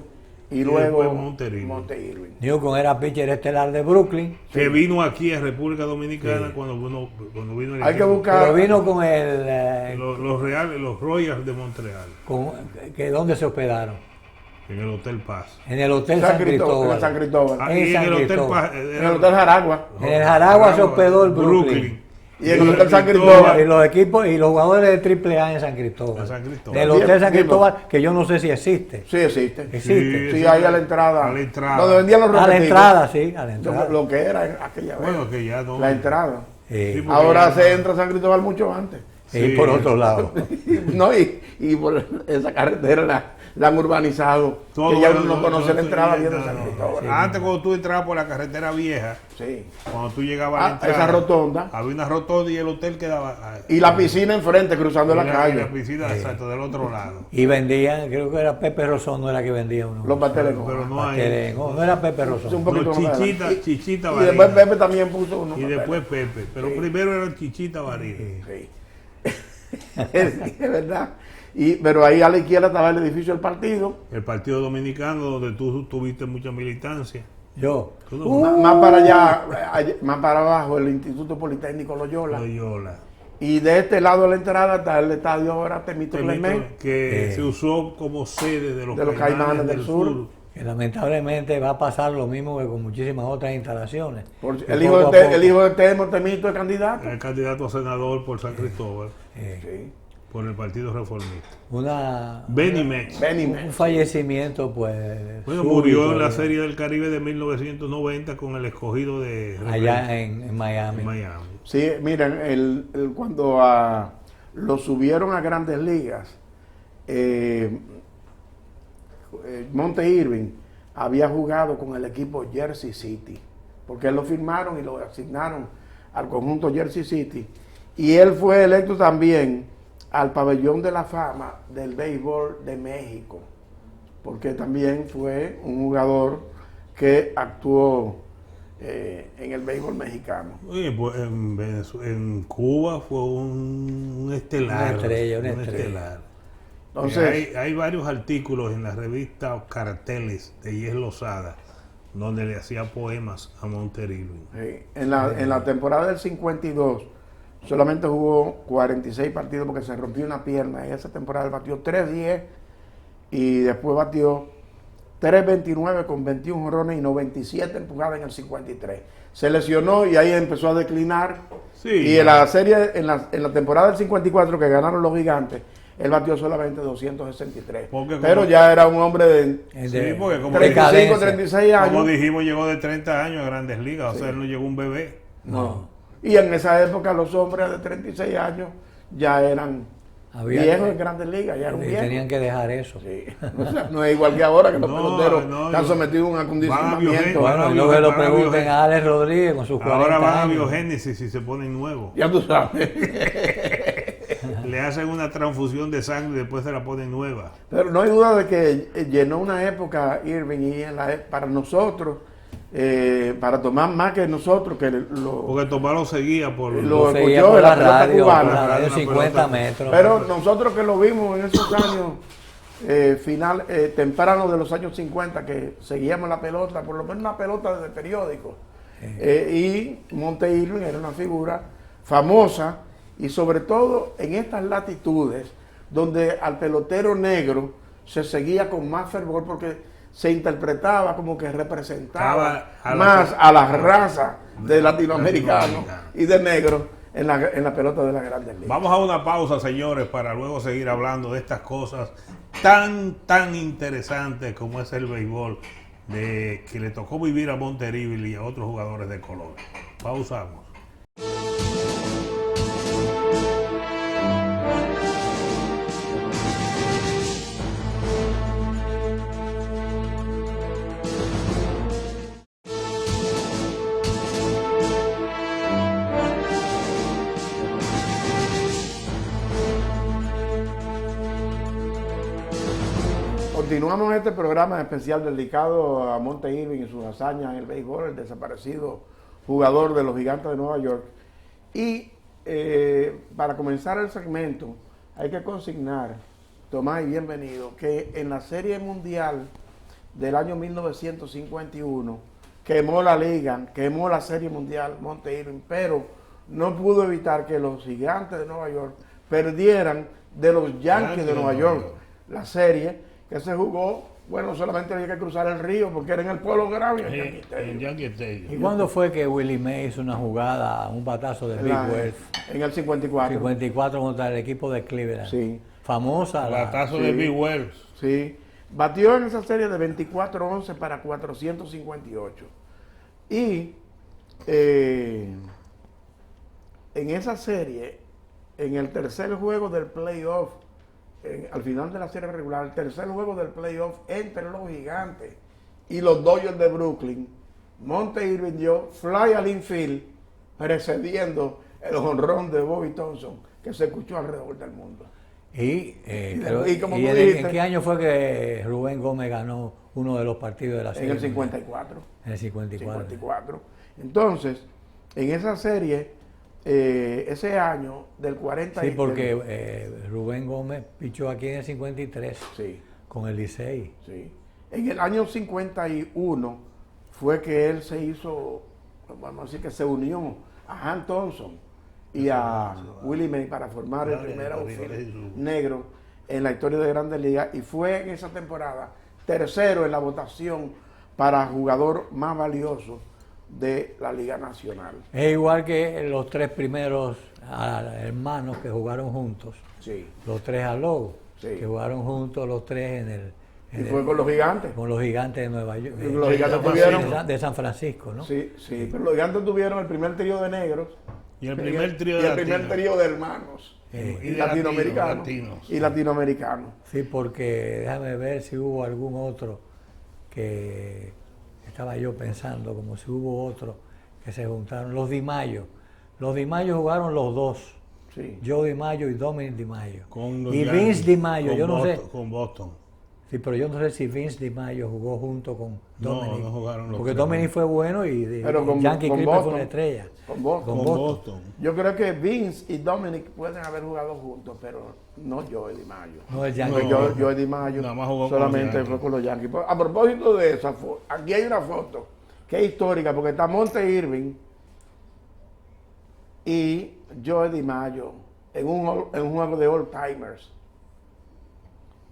Speaker 1: y luego
Speaker 3: Monte Irving.
Speaker 2: Newcomb era pitcher estelar de Brooklyn.
Speaker 3: Que vino aquí a República Dominicana cuando vino el
Speaker 1: Hay que buscar.
Speaker 2: Pero vino con
Speaker 3: los Royals de Montreal.
Speaker 2: ¿Dónde se hospedaron?
Speaker 3: En el Hotel Paz.
Speaker 2: En el Hotel San Cristóbal.
Speaker 1: En San Cristóbal.
Speaker 3: En el Hotel Paz.
Speaker 1: En el Hotel Jaragua.
Speaker 2: En el Jaragua se hospedó el Brooklyn.
Speaker 1: Y en el Hotel San Cristóbal.
Speaker 2: Y los equipos y los jugadores de AAA en San Cristóbal.
Speaker 3: En San Cristóbal.
Speaker 2: En el Hotel San Cristóbal, que yo no sé si existe.
Speaker 1: Sí, existe.
Speaker 2: Existe.
Speaker 1: Sí, ahí a la entrada.
Speaker 3: A la entrada.
Speaker 1: Donde vendían los
Speaker 2: A la entrada, sí, a la entrada.
Speaker 1: Lo que era en aquella vez.
Speaker 3: Bueno, que ya no.
Speaker 1: La entrada.
Speaker 3: Sí,
Speaker 1: ahora se entra a San Cristóbal mucho antes.
Speaker 2: Y por otro lado.
Speaker 1: No, y por esa carretera la han urbanizado.
Speaker 3: Todo
Speaker 1: que ya uno no conoce la entrada bien de San
Speaker 3: no.
Speaker 1: Cristóbal.
Speaker 3: Sí. Antes, cuando tú entrabas por la carretera vieja,
Speaker 1: Sí.
Speaker 3: cuando tú llegabas a la entrada,
Speaker 1: Esa rotonda.
Speaker 3: había una rotonda y el hotel quedaba.
Speaker 1: Y la piscina enfrente, cruzando la
Speaker 3: Y
Speaker 1: calle.
Speaker 3: la piscina, exacto, del otro lado.
Speaker 2: Y vendían, creo que era Pepe Rosón, no era que vendía uno.
Speaker 1: Los pasteles no.
Speaker 3: Pero no hay.
Speaker 2: Pasteles, no era Pepe
Speaker 1: Un
Speaker 2: Rosón.
Speaker 1: poquito
Speaker 3: No,
Speaker 1: más
Speaker 3: Chichita,
Speaker 1: adelante.
Speaker 3: Chichita
Speaker 1: Y
Speaker 3: Varina.
Speaker 1: después Pepe también puso uno.
Speaker 3: Y después Pepe. Pero primero era el Chichita Varina.
Speaker 1: Sí. Es verdad. Pero ahí a la izquierda estaba el edificio del partido.
Speaker 3: El Partido Dominicano, donde tú tuviste mucha militancia.
Speaker 2: Yo.
Speaker 3: Tú no-
Speaker 1: Más para allá, más para abajo, el Instituto Politécnico Loyola.
Speaker 3: Loyola.
Speaker 1: Y de este lado de la entrada está el estadio ahora Temito Clement.
Speaker 3: Que se usó como sede de los
Speaker 1: Caimanes del Sur.
Speaker 2: Que lamentablemente va a pasar lo mismo que con muchísimas otras instalaciones.
Speaker 1: El hijo de Temo, Temito, es candidato.
Speaker 3: El candidato a senador por San Cristóbal,
Speaker 1: Sí.
Speaker 3: por el Partido Reformista.
Speaker 2: Benny
Speaker 3: Mex.
Speaker 2: Un fallecimiento, pues.
Speaker 3: Bueno,
Speaker 2: súbito,
Speaker 3: murió en la Serie del Caribe de 1990 con el escogido de
Speaker 2: allá en Miami.
Speaker 1: Sí, miren, cuando lo subieron a Grandes Ligas, Monte Irving había jugado con el equipo Jersey City, porque lo firmaron y lo asignaron al conjunto Jersey City, y él fue electo también al pabellón de la fama del béisbol de México, porque también fue un jugador que actuó en el béisbol mexicano.
Speaker 3: Oye, pues en Cuba fue un estelar.
Speaker 2: Una estrella.
Speaker 3: Estelar.
Speaker 1: Entonces,
Speaker 3: Hay varios artículos en la revista Carteles de Yes Lozada donde le hacía poemas a Monte Irving.
Speaker 1: sí, en la temporada del 52 solamente jugó 46 partidos porque se rompió una pierna. En esa temporada él batió 3-10 y después batió 3-29 con 21 jonrones y 97 empujadas en el 53. Se lesionó y ahí empezó a declinar.
Speaker 3: Sí,
Speaker 1: y en la serie, en la temporada del 54 que ganaron los Gigantes, él batió solamente 263. Pero ya era un hombre de
Speaker 3: porque como
Speaker 1: 35, 36 años.
Speaker 3: Como dijimos, llegó de 30 años a Grandes Ligas, o sea, él no llegó un bebé.
Speaker 1: No. Y en esa época los hombres de 36 años ya eran viejos en Grandes Ligas, ya eran viejos.
Speaker 2: Tenían que dejar eso.
Speaker 1: Sí. O sea, no es igual que ahora que los peloteros están sometidos a un acondicionamiento.
Speaker 2: Bueno, no que lo pregunten a Alex Rodríguez con sus 40
Speaker 3: Ahora van
Speaker 2: años.
Speaker 3: a biogénesis y se ponen nuevos.
Speaker 1: Ya tú sabes.
Speaker 3: Le hacen una transfusión de sangre y después se la ponen nueva.
Speaker 1: Pero no hay duda de que llenó una época Irving y para nosotros, para Tomás más que nosotros, que
Speaker 3: porque Tomás lo seguía por
Speaker 1: lo
Speaker 2: seguía
Speaker 1: escuchó
Speaker 2: por
Speaker 1: en la
Speaker 2: la
Speaker 1: pelota
Speaker 2: radio,
Speaker 1: cubana.
Speaker 2: por la radio 50 metros.
Speaker 1: Pero nosotros que lo vimos en esos años tempranos de los años 50, que seguíamos la pelota, por lo menos una pelota de periódico. Y Monte Irving era una figura famosa, y sobre todo en estas latitudes donde al pelotero negro se seguía con más fervor porque se interpretaba como que representaba más a la raza de latinoamericanos y de negros en la pelota de las Grandes Ligas.
Speaker 3: Vamos a una pausa, señores, para luego seguir hablando de estas cosas tan interesantes como es el béisbol, de que le tocó vivir a Monte Irving y a otros jugadores de color. Pausamos.
Speaker 1: Continuamos este programa especial dedicado a Monte Irving y sus hazañas en el béisbol, el desaparecido jugador de los Gigantes de Nueva York. Y para comenzar el segmento hay que consignar, Tomás, y bienvenido, que en la Serie Mundial del año 1951 quemó la liga, quemó la Serie Mundial Monte Irving, pero no pudo evitar que los Gigantes de Nueva York perdieran de los Yankees de Nueva York la serie que se jugó Bueno, solamente había que cruzar el río porque era en el pueblo grave.
Speaker 3: En Yankee Stadium.
Speaker 2: ¿Y cuándo fue que Willie Mays hizo una jugada, un batazo de Big Wells?
Speaker 1: En el 54.
Speaker 2: 54 contra el equipo de Cleveland.
Speaker 1: Sí.
Speaker 2: Famosa.
Speaker 3: El batazo de Big Wells.
Speaker 1: Sí. Batió en esa serie de 24-11 para 458. Y en esa serie, en el tercer juego del playoff, al final de la serie regular, el tercer juego del playoff entre los Gigantes y los Dodgers de Brooklyn, Monte Irving dio fly al infield, precediendo el jonrón de Bobby Thompson, que se escuchó alrededor del mundo.
Speaker 2: ¿En qué año fue que Rubén Gómez ganó uno de los partidos de la serie?
Speaker 1: En el 54.
Speaker 2: En el 54.
Speaker 1: Entonces, en esa serie, ese año del 40.
Speaker 2: Sí, porque Rubén Gómez pichó aquí en el 53
Speaker 1: sí,
Speaker 2: con el Licey.
Speaker 1: Sí. En el año 51 fue que él se hizo, vamos a decir que se unió a Hank Thompson y a Willie Mays para formar el primer outfield negro en la historia de Grandes Ligas, y fue en esa temporada tercero en la votación para jugador más valioso de la Liga Nacional.
Speaker 2: Es igual que los tres primeros hermanos que jugaron juntos,
Speaker 1: sí,
Speaker 2: los tres Alou,
Speaker 1: sí,
Speaker 2: que jugaron juntos los tres
Speaker 1: y fue con los Gigantes.
Speaker 2: Con los Gigantes de Nueva York.
Speaker 1: Los Gigantes tuvieron
Speaker 2: de San Francisco, ¿no?
Speaker 1: Sí, sí, pero los Gigantes tuvieron el primer trío de negros
Speaker 3: y el primer trío
Speaker 1: de hermanos y latinoamericanos. Y latinoamericanos.
Speaker 2: Sí, porque déjame ver si hubo algún otro que estaba yo pensando, como si hubo otro que se juntaron. Los Di Mayo. Los Di Mayo jugaron los dos.
Speaker 1: Sí.
Speaker 2: Joe Di Mayo y Dominic Di Mayo.
Speaker 3: Y
Speaker 2: Vince Di Mayo, yo no sé.
Speaker 3: Con Boston.
Speaker 2: Sí, pero yo no sé si Vince Di Mayo jugó junto con Dominic.
Speaker 3: No jugaron los
Speaker 2: porque
Speaker 3: tres.
Speaker 2: Dominic fue bueno y
Speaker 1: Yankee
Speaker 2: Clipper fue una estrella.
Speaker 1: Con Boston. Yo creo que Vince y Dominic pueden haber jugado juntos, pero no Joe Di Mayo.
Speaker 2: No el Yankee.
Speaker 1: Joe Di Mayo solamente fue con los Yankees. A propósito de esa foto, aquí hay una foto que es histórica porque está Monte Irving y Joe Di Mayo en un juego de All Timers.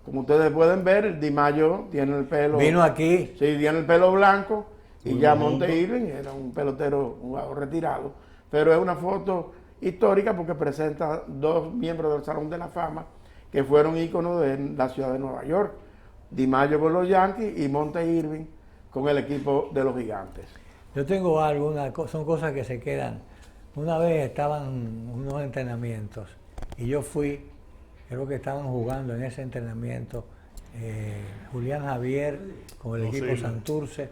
Speaker 1: Como ustedes pueden ver, Di Mayo tiene el pelo...
Speaker 2: Vino aquí.
Speaker 1: Sí, tiene el pelo blanco. Y ya Monte Irving era un pelotero, un jugador retirado. Pero es una foto histórica porque presenta dos miembros del Salón de la Fama que fueron íconos de la ciudad de Nueva York. Di Mayo con los Yankees y Monte Irving con el equipo de los Gigantes.
Speaker 2: Yo tengo algo, son cosas que se quedan. Una vez estaban unos entrenamientos y yo fui... Creo que estaban jugando en ese entrenamiento Julián Javier con el equipo Santurce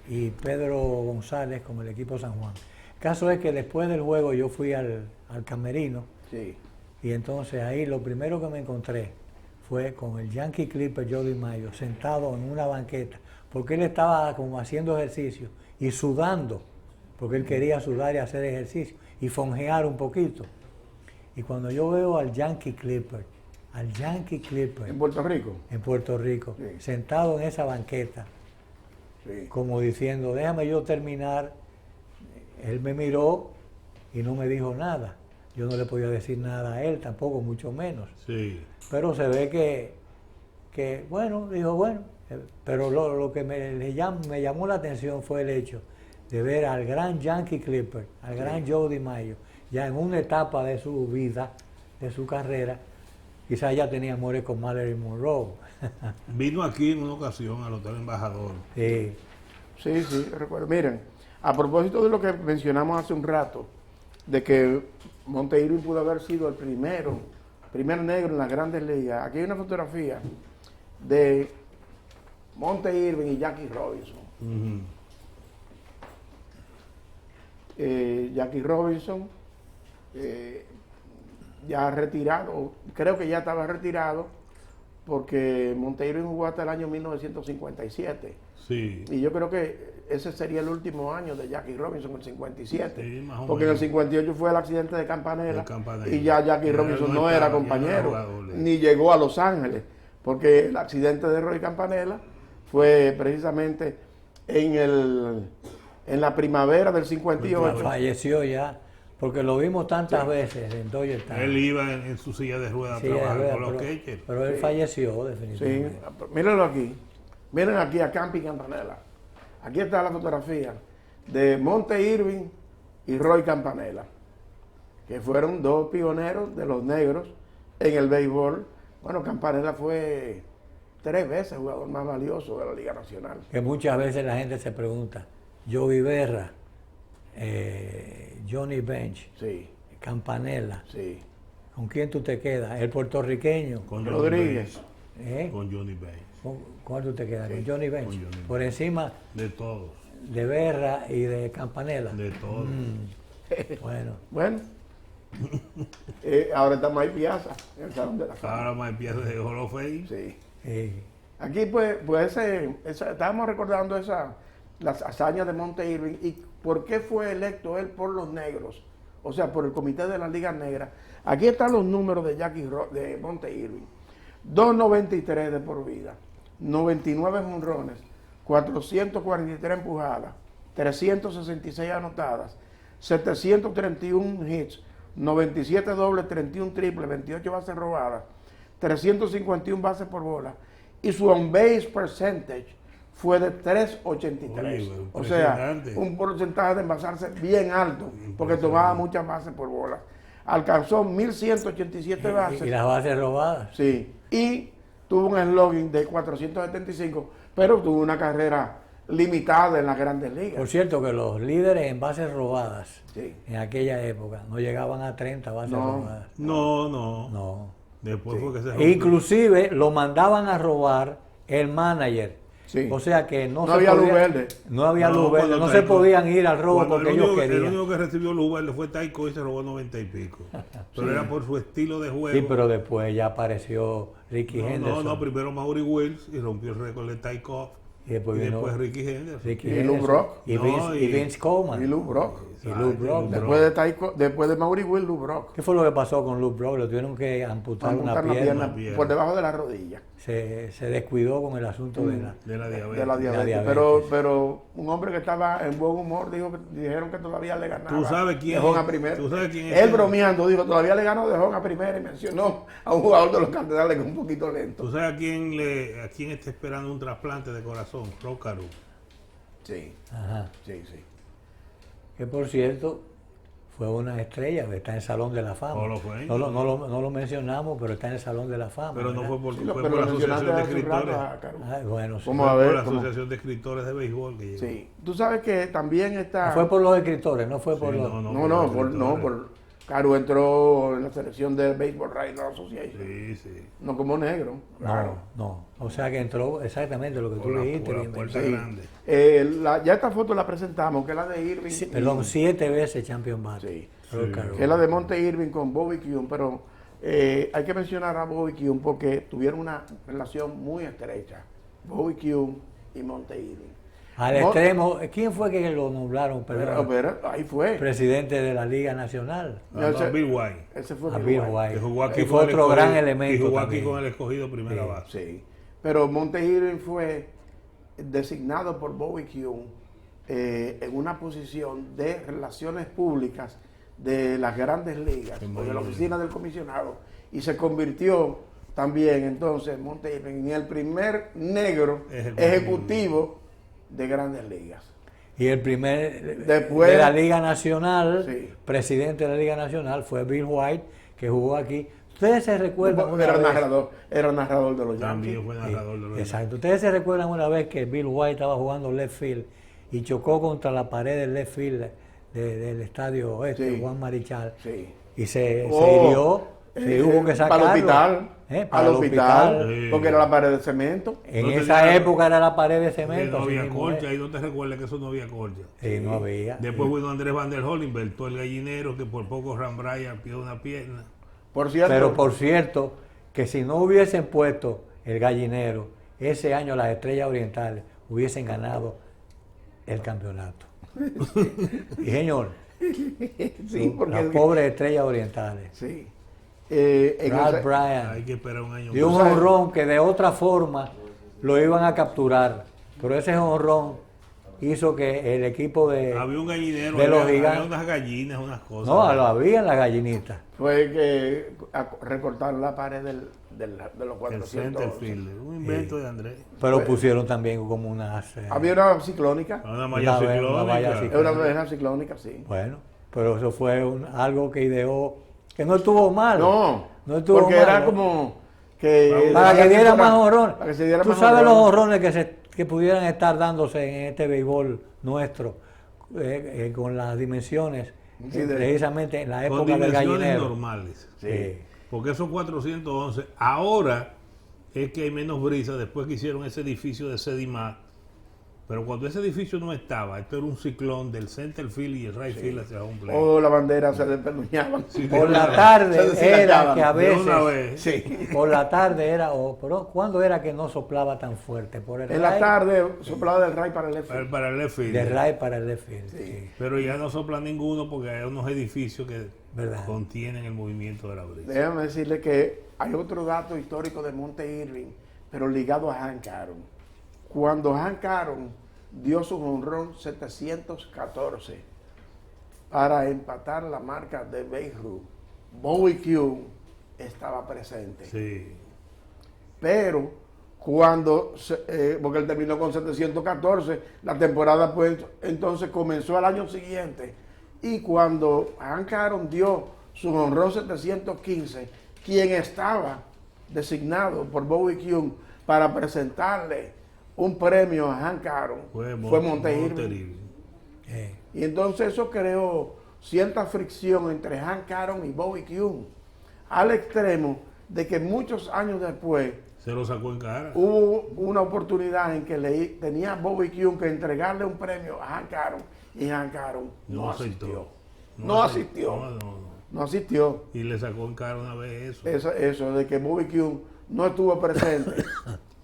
Speaker 2: y Pedro González con el equipo San Juan. El caso es que después del juego yo fui al camerino,
Speaker 1: sí,
Speaker 2: y entonces ahí lo primero que me encontré fue con el Yankee Clipper Joe Di Mayo sentado en una banqueta, porque él estaba como haciendo ejercicio y sudando, porque él quería sudar y hacer ejercicio y fonjear un poquito. Y cuando yo veo al Yankee Clipper
Speaker 1: ¿En Puerto Rico?
Speaker 2: En Puerto Rico, sí, sentado en esa banqueta, sí, como diciendo, déjame yo terminar, él me miró y no me dijo nada. Yo no le podía decir nada a él tampoco, mucho menos.
Speaker 3: Sí.
Speaker 2: Pero se ve que bueno, dijo, bueno, pero lo que me llamó la atención fue el hecho de ver al gran Yankee Clipper, al gran Joe Di Mayo, ya en una etapa de su vida, de su carrera, quizás ya tenía amores con Marilyn Monroe.
Speaker 3: Vino aquí en una ocasión al Hotel Embajador.
Speaker 1: Sí, recuerdo. Miren, a propósito de lo que mencionamos hace un rato, de que Monte Irving pudo haber sido el primer negro en las Grandes Ligas, aquí hay una fotografía de Monte Irving y Jackie Robinson. Jackie Robinson, ya retirado, creo que ya estaba retirado, porque Monte Irving jugó hasta el año 1957.
Speaker 3: Sí.
Speaker 1: Y yo creo que ese sería el último año de Jackie Robinson, el 57.
Speaker 3: Sí, más o
Speaker 1: porque en el
Speaker 3: menos.
Speaker 1: 58 fue el accidente de Campanella. Y ya Jackie Robinson no era compañero, ni llegó a Los Ángeles, porque el accidente de Roy Campanella fue precisamente en la primavera del 58.
Speaker 2: Falleció ya, porque lo vimos tantas veces en Dodger Town.
Speaker 3: Él iba en su silla de ruedas a trabajar con los catchers.
Speaker 2: Pero él falleció definitivamente.
Speaker 1: Sí, míralo aquí. Miren aquí a Campi Campanella. Aquí está la fotografía de Monte Irving y Roy Campanella, que fueron dos pioneros de los negros en el béisbol. Bueno, Campanella fue 3 veces el jugador más valioso de la Liga Nacional.
Speaker 2: Que muchas veces la gente se pregunta, Joey Berra, Johnny Bench,
Speaker 1: sí.
Speaker 2: Campanella,
Speaker 1: sí.
Speaker 2: ¿Con quién tú te quedas? ¿El puertorriqueño?
Speaker 1: Con Rodríguez.
Speaker 3: Con Johnny Bench.
Speaker 2: ¿Cuál tú te quedas? Sí. ¿Con Johnny Bench?
Speaker 3: Con Johnny
Speaker 2: Por
Speaker 3: Bench.
Speaker 2: encima
Speaker 3: de todos.
Speaker 2: De Berra y de Campanella.
Speaker 3: De todos.
Speaker 2: Bueno.
Speaker 1: Ahora está Mike Piazza en el Salón de la Fama.
Speaker 3: Ahora Mike Piazza de Hall of Fame.
Speaker 1: Sí. Aquí pues estábamos recordando las hazañas de Monte Irving y por qué fue electo él por los negros, o sea, por el Comité de las Ligas Negras. Aquí están los números de Monte Irving. 2.93 de por vida, 99 jonrones, 443 empujadas, 366 anotadas, 731 hits, 97 dobles, 31 triples, 28 bases robadas, 351 bases por bola y su on-base percentage fue de 3.83. O sea, un porcentaje de envasarse bien alto porque tomaba muchas bases por bola. Alcanzó 1.187 bases.
Speaker 2: ¿Y las bases robadas?
Speaker 1: Sí. Y tuvo un slogan de 475, pero tuvo una carrera limitada en las grandes ligas.
Speaker 2: Por cierto, que los líderes en bases robadas
Speaker 1: sí.
Speaker 2: en aquella época no llegaban a 30 bases robadas.
Speaker 3: No. Después fue que se rompió.
Speaker 2: Inclusive lo mandaban a robar el manager.
Speaker 1: Sí.
Speaker 2: O sea que no
Speaker 1: había luz verde.
Speaker 2: No había luz verde, no se podían ir al robo porque ellos querían.
Speaker 3: El único que recibió luz verde fue Tyco y se robó 90 y pico. Pero era por su estilo de juego.
Speaker 2: Sí, pero después ya apareció Ricky Henderson.
Speaker 3: No, primero Maury Wills y rompió el récord de Tyco.
Speaker 2: Y después
Speaker 3: Ricky Henderson.
Speaker 1: Y Lou Brock.
Speaker 2: Y Vince Coleman.
Speaker 1: Y Lou Brock.
Speaker 2: Después
Speaker 1: de Maury Will, Lou Brock.
Speaker 2: ¿Qué fue lo que pasó con Lou Brock? Le tuvieron que amputar una pierna
Speaker 1: por debajo de la rodilla.
Speaker 2: Se descuidó con el asunto de
Speaker 3: la diabetes.
Speaker 1: De la diabetes. Pero un hombre que estaba en buen humor dijeron que todavía le ganaba.
Speaker 3: ¿Tú sabes quién
Speaker 1: de a primera.
Speaker 3: ¿Tú sabes quién es?
Speaker 1: Él bromeando dijo, todavía le ganó de home a primera y mencionó a un jugador de los Cardenales que es un poquito lento.
Speaker 3: ¿Tú sabes a quién está esperando un trasplante de corazón? Rócaro.
Speaker 1: Sí.
Speaker 2: Ajá.
Speaker 1: Sí.
Speaker 2: Que por cierto fue una estrella, está en el Salón de la Fama. No lo mencionamos, pero está en el Salón de la Fama.
Speaker 3: Pero no fue
Speaker 1: fue
Speaker 3: por la Asociación de Escritores.
Speaker 2: Bueno, sí.
Speaker 3: Por la Asociación de Escritores de Béisbol que llegó.
Speaker 1: Sí. Tú sabes que también está...
Speaker 2: Fue por los escritores, no fue por los...
Speaker 1: por Caro entró en la selección de Baseball Writers Association.
Speaker 3: Sí.
Speaker 1: No como negro. Claro.
Speaker 2: No. O sea que entró exactamente lo que tú dijiste.
Speaker 3: Por la puerta grande.
Speaker 1: Ya esta foto la presentamos, que es la de Irving.
Speaker 2: Sí, perdón, 7 veces champion bate.
Speaker 1: Sí. Que es la de Monte Irving con Bobby Kuhn, pero hay que mencionar a Bobby Kuhn porque tuvieron una relación muy estrecha. Bobby Kuhn y Monte Irving.
Speaker 2: Al extremo, ¿quién fue que lo nombraron?
Speaker 1: Ahí fue.
Speaker 2: Presidente de la Liga Nacional.
Speaker 3: Bill White.
Speaker 1: Ese fue
Speaker 2: Bill White.
Speaker 3: Que jugó aquí
Speaker 2: fue otro gran elemento.
Speaker 3: Y jugó aquí con el escogido primera base.
Speaker 1: Sí. Pero Monte Irving fue designado por Bobby Kuhn en una posición de relaciones públicas de las grandes ligas, o de la oficina del comisionado, y se convirtió también entonces Monte Irving en el primer negro ejecutivo de grandes ligas.
Speaker 2: Y el primer de la Liga Nacional, presidente de la Liga Nacional, fue Bill White, que jugó aquí. ¿Ustedes se recuerdan
Speaker 1: era narrador de los Yankees.
Speaker 3: También fue narrador de los Yankees.
Speaker 2: Exacto. ¿Ustedes se recuerdan una vez que Bill White estaba jugando left field y chocó contra la pared del left field del estadio Juan Marichal?
Speaker 1: Sí.
Speaker 2: Y se hirió. Se hubo que sacarlo.
Speaker 1: Para el hospital, porque era la pared de cemento.
Speaker 2: En esa época era la pared de cemento.
Speaker 3: No había colcha, y no te recuerdas que eso no había colcha.
Speaker 2: Sí, no había.
Speaker 3: Después vino Andrés Van der Hol, inventó el gallinero, que por poco Ram Bryan pierde una pierna.
Speaker 2: Pero por cierto, que si no hubiesen puesto el gallinero, ese año las Estrellas Orientales hubiesen ganado el campeonato. Y señor,
Speaker 1: sí, porque
Speaker 2: las pobres Estrellas Orientales.
Speaker 1: Sí.
Speaker 2: Ralph Bryan
Speaker 3: hay que esperar un año.
Speaker 2: dio un jonrón que de otra forma lo iban a capturar, pero ese jonrón hizo que el equipo
Speaker 3: había un gallinero,
Speaker 2: de los
Speaker 3: había unas gallinas, unas cosas.
Speaker 2: No, lo había en las gallinitas.
Speaker 1: Fue que recortaron la pared de los 400.
Speaker 3: El center field, un invento de Andrés.
Speaker 2: Pero pusieron también como unas...
Speaker 1: había una ciclónica.
Speaker 3: Una malla ciclónica.
Speaker 1: Una malla ciclónica, sí.
Speaker 2: Bueno, pero eso fue algo que ideó, que no estuvo mal.
Speaker 1: No
Speaker 2: estuvo
Speaker 1: porque
Speaker 2: mal,
Speaker 1: era como que...
Speaker 2: para que diera más honrones. Tú sabes los honrones que pudieran estar dándose en este béisbol nuestro, con las dimensiones, precisamente en la época del gallinero.
Speaker 3: Normales.
Speaker 1: Sí.
Speaker 3: Porque esos 411, ahora es que hay menos brisa después que hicieron ese edificio de Sedimar. Pero cuando ese edificio no estaba, esto era un ciclón del center field y el right field hacia un play.
Speaker 1: La bandera se despeluñaban.
Speaker 2: Sí, por la tarde era que a veces...
Speaker 1: Sí.
Speaker 2: Por la tarde era... pero ¿cuándo era que no soplaba tan fuerte?
Speaker 1: En la tarde soplaba del right para el left field.
Speaker 3: Para el left field.
Speaker 2: Del right para el left field,
Speaker 1: sí.
Speaker 3: Pero ya no sopla ninguno porque hay unos edificios que contienen el movimiento de la brisa.
Speaker 1: Déjame decirle que hay otro dato histórico de Monte Irving, pero ligado a Hank Aaron. Cuando Hank Aaron dio su jonrón 714 para empatar la marca de Babe Ruth, Bowie Kuhn estaba presente.
Speaker 3: Sí.
Speaker 1: Pero cuando, porque él terminó con 714, la temporada pues entonces comenzó al año siguiente. Y cuando Hank Aaron dio su jonrón 715, quien estaba designado por Bowie Kuhn para presentarle un premio a Hank Aaron fue Monte Irving. Y entonces eso creó cierta fricción entre Hank Aaron y Bowie Kuhn, al extremo de que muchos años después
Speaker 3: se lo sacó en cara.
Speaker 1: Hubo una oportunidad en que tenía Bowie Kuhn que entregarle un premio a Hank Aaron y Hank Aaron no asistió. No asistió.
Speaker 3: Y le sacó en cara una vez
Speaker 1: eso de que Bowie Kuhn no estuvo presente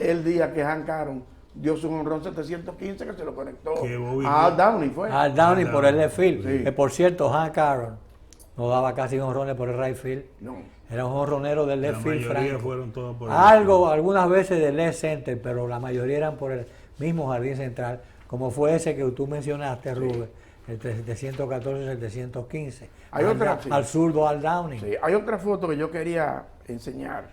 Speaker 1: el día que Hank Aaron dio su jonrón 715 que se lo conectó a Al Downing.
Speaker 2: Al Downing por el left field.
Speaker 1: Sí.
Speaker 2: Que por cierto, Hank Aaron no daba casi jonrones por el right field.
Speaker 1: No.
Speaker 2: Era un jonronero del left field.
Speaker 3: La mayoría fueron todos por
Speaker 2: algunas veces del left center, pero la mayoría eran por el mismo jardín central, como fue ese que tú mencionaste, Rubén, el 714-715. Al zurdo Al Downing.
Speaker 1: Sí. Hay otra foto que yo quería enseñar,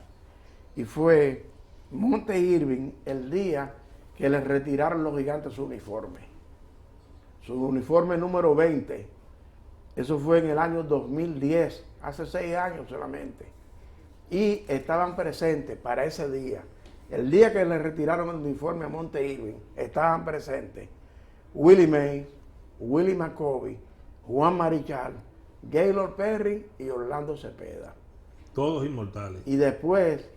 Speaker 1: y fue Monte Irving el día que le retiraron los Gigantes su uniforme número 20. Eso fue en el año 2010, hace 6 años solamente. Y estaban presentes para ese día, el día que le retiraron el uniforme a Monte Irving, estaban presentes Willie Mays, Willie McCovey, Juan Marichal, Gaylord Perry y Orlando Cepeda.
Speaker 3: Todos inmortales.
Speaker 1: Y después,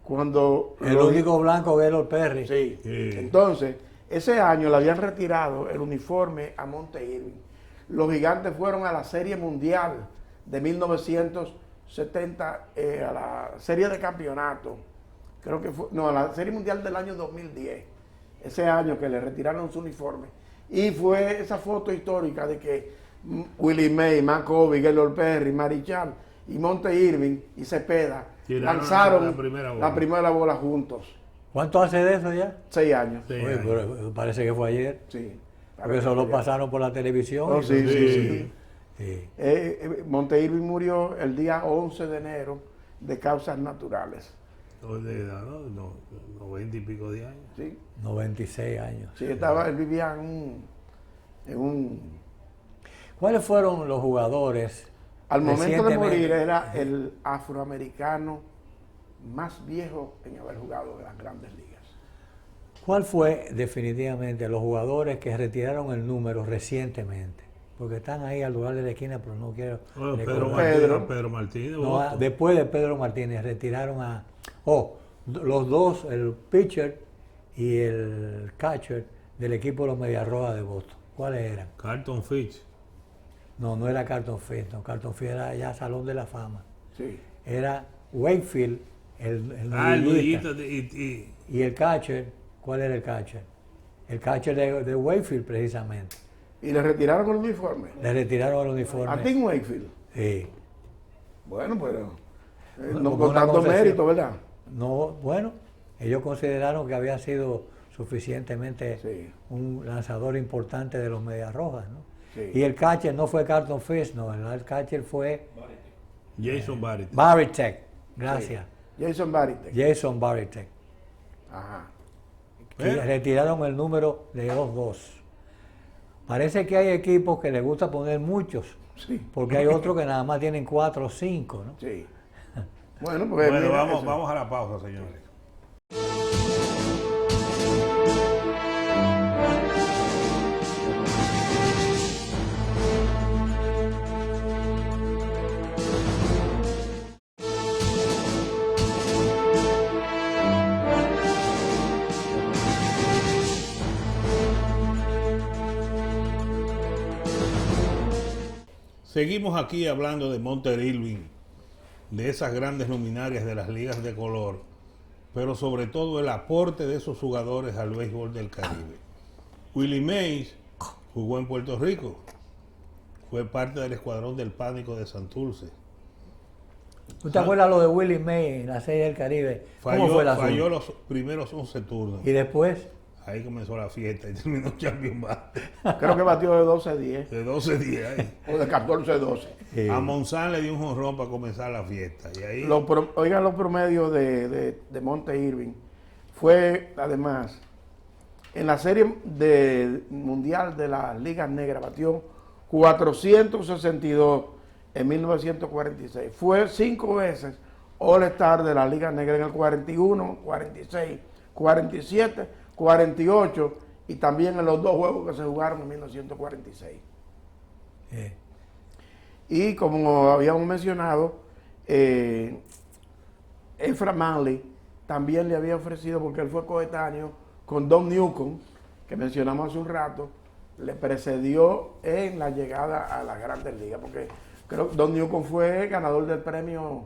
Speaker 1: cuando...
Speaker 2: El único blanco, Gaylord Perry.
Speaker 1: Sí. Entonces, ese año le habían retirado el uniforme a Monte Irving. Los Gigantes fueron a la Serie Mundial de 1970, a la Serie de Campeonato. Creo que fue... No, a la Serie Mundial del año 2010. Ese año que le retiraron su uniforme. Y fue esa foto histórica de que Willie Mays, McCovey, Gaylord Perry, Marichal y Monte Irving y Cepeda lanzaron la primera bola juntos.
Speaker 2: ¿Cuánto hace de eso ya?
Speaker 1: 6 años.
Speaker 2: Oye, pero parece que fue ayer.
Speaker 1: Sí.
Speaker 2: Porque eso lo pasaron por la televisión.
Speaker 1: Oh, sí. Monte Irving murió el día 11 de enero de causas naturales.
Speaker 3: De edad, ¿no? 90 y pico de años.
Speaker 1: Sí.
Speaker 2: 96 años.
Speaker 1: Sí, él vivía en un...
Speaker 2: ¿Cuáles fueron los jugadores?
Speaker 1: Al momento de morir era el afroamericano más viejo en haber jugado en las Grandes Ligas.
Speaker 2: ¿Cuál fue definitivamente los jugadores que retiraron el número recientemente? Porque están ahí al lugar de la esquina, pero no quiero...
Speaker 3: Pedro Martínez.
Speaker 2: No, después de Pedro Martínez retiraron a... los dos, el pitcher y el catcher del equipo de los Medias Rojas de Boston. ¿Cuáles eran?
Speaker 3: Carlton Fitch.
Speaker 2: No era Carlton Fitch. No, Carlton Fitch era ya Salón de la Fama.
Speaker 1: Sí.
Speaker 2: Era Wakefield, el
Speaker 3: nudillista.
Speaker 2: Y el catcher, ¿cuál era el catcher? El catcher de Wakefield, precisamente.
Speaker 1: ¿Y le retiraron el uniforme?
Speaker 2: Le retiraron el uniforme.
Speaker 1: ¿A Tim Wakefield?
Speaker 2: Sí.
Speaker 1: Bueno, pero... no con tanto mérito, ¿verdad?
Speaker 2: No, bueno, ellos consideraron que había sido suficientemente un lanzador importante de los Medias Rojas, ¿no? Sí. Y el catcher no fue Carlton Fisk, no, el catcher fue
Speaker 3: Jason Varitek.
Speaker 2: Varitek, gracias.
Speaker 1: Jason Varitek.
Speaker 2: Jason Varitek.
Speaker 1: Ajá.
Speaker 2: Retiraron el número de 2-2. Parece que hay equipos que les gusta poner muchos,
Speaker 1: sí.
Speaker 2: Porque hay otros que nada más tienen 4 o 5, ¿no?
Speaker 1: Sí. Bueno, pues
Speaker 3: vamos a la pausa, señores. Seguimos aquí hablando de Monte Irving, de esas grandes luminarias de las ligas de color, pero sobre todo el aporte de esos jugadores al béisbol del Caribe. Willie Mays jugó en Puerto Rico, fue parte del escuadrón del Pánico de Santurce.
Speaker 2: ¿Tú te acuerdas lo de Willie Mays en la Serie del Caribe? ¿Cómo fue la
Speaker 3: falló los primeros 11 turnos.
Speaker 2: ¿Y después?
Speaker 3: Ahí comenzó la fiesta y terminó Champion Bate.
Speaker 1: Creo que batió de 12-10.
Speaker 3: De 12-10.
Speaker 1: O de 14-12.
Speaker 3: Sí. A Monzán le dio un jonrón para comenzar la fiesta. Y ahí...
Speaker 1: Oigan los promedios de Monte Irving. Fue, además, en la serie mundial de las ligas negras, batió 462 en 1946. Fue 5 veces All-Star de las ligas negras en el 41, 46, 47, 48 y también en los 2 juegos que se jugaron en 1946. Y como habíamos mencionado, Ephraim Manley también le había ofrecido, porque él fue coetáneo con Don Newcomb, que mencionamos hace un rato, le precedió en la llegada a las Grandes Ligas, porque creo que Don Newcomb fue ganador del premio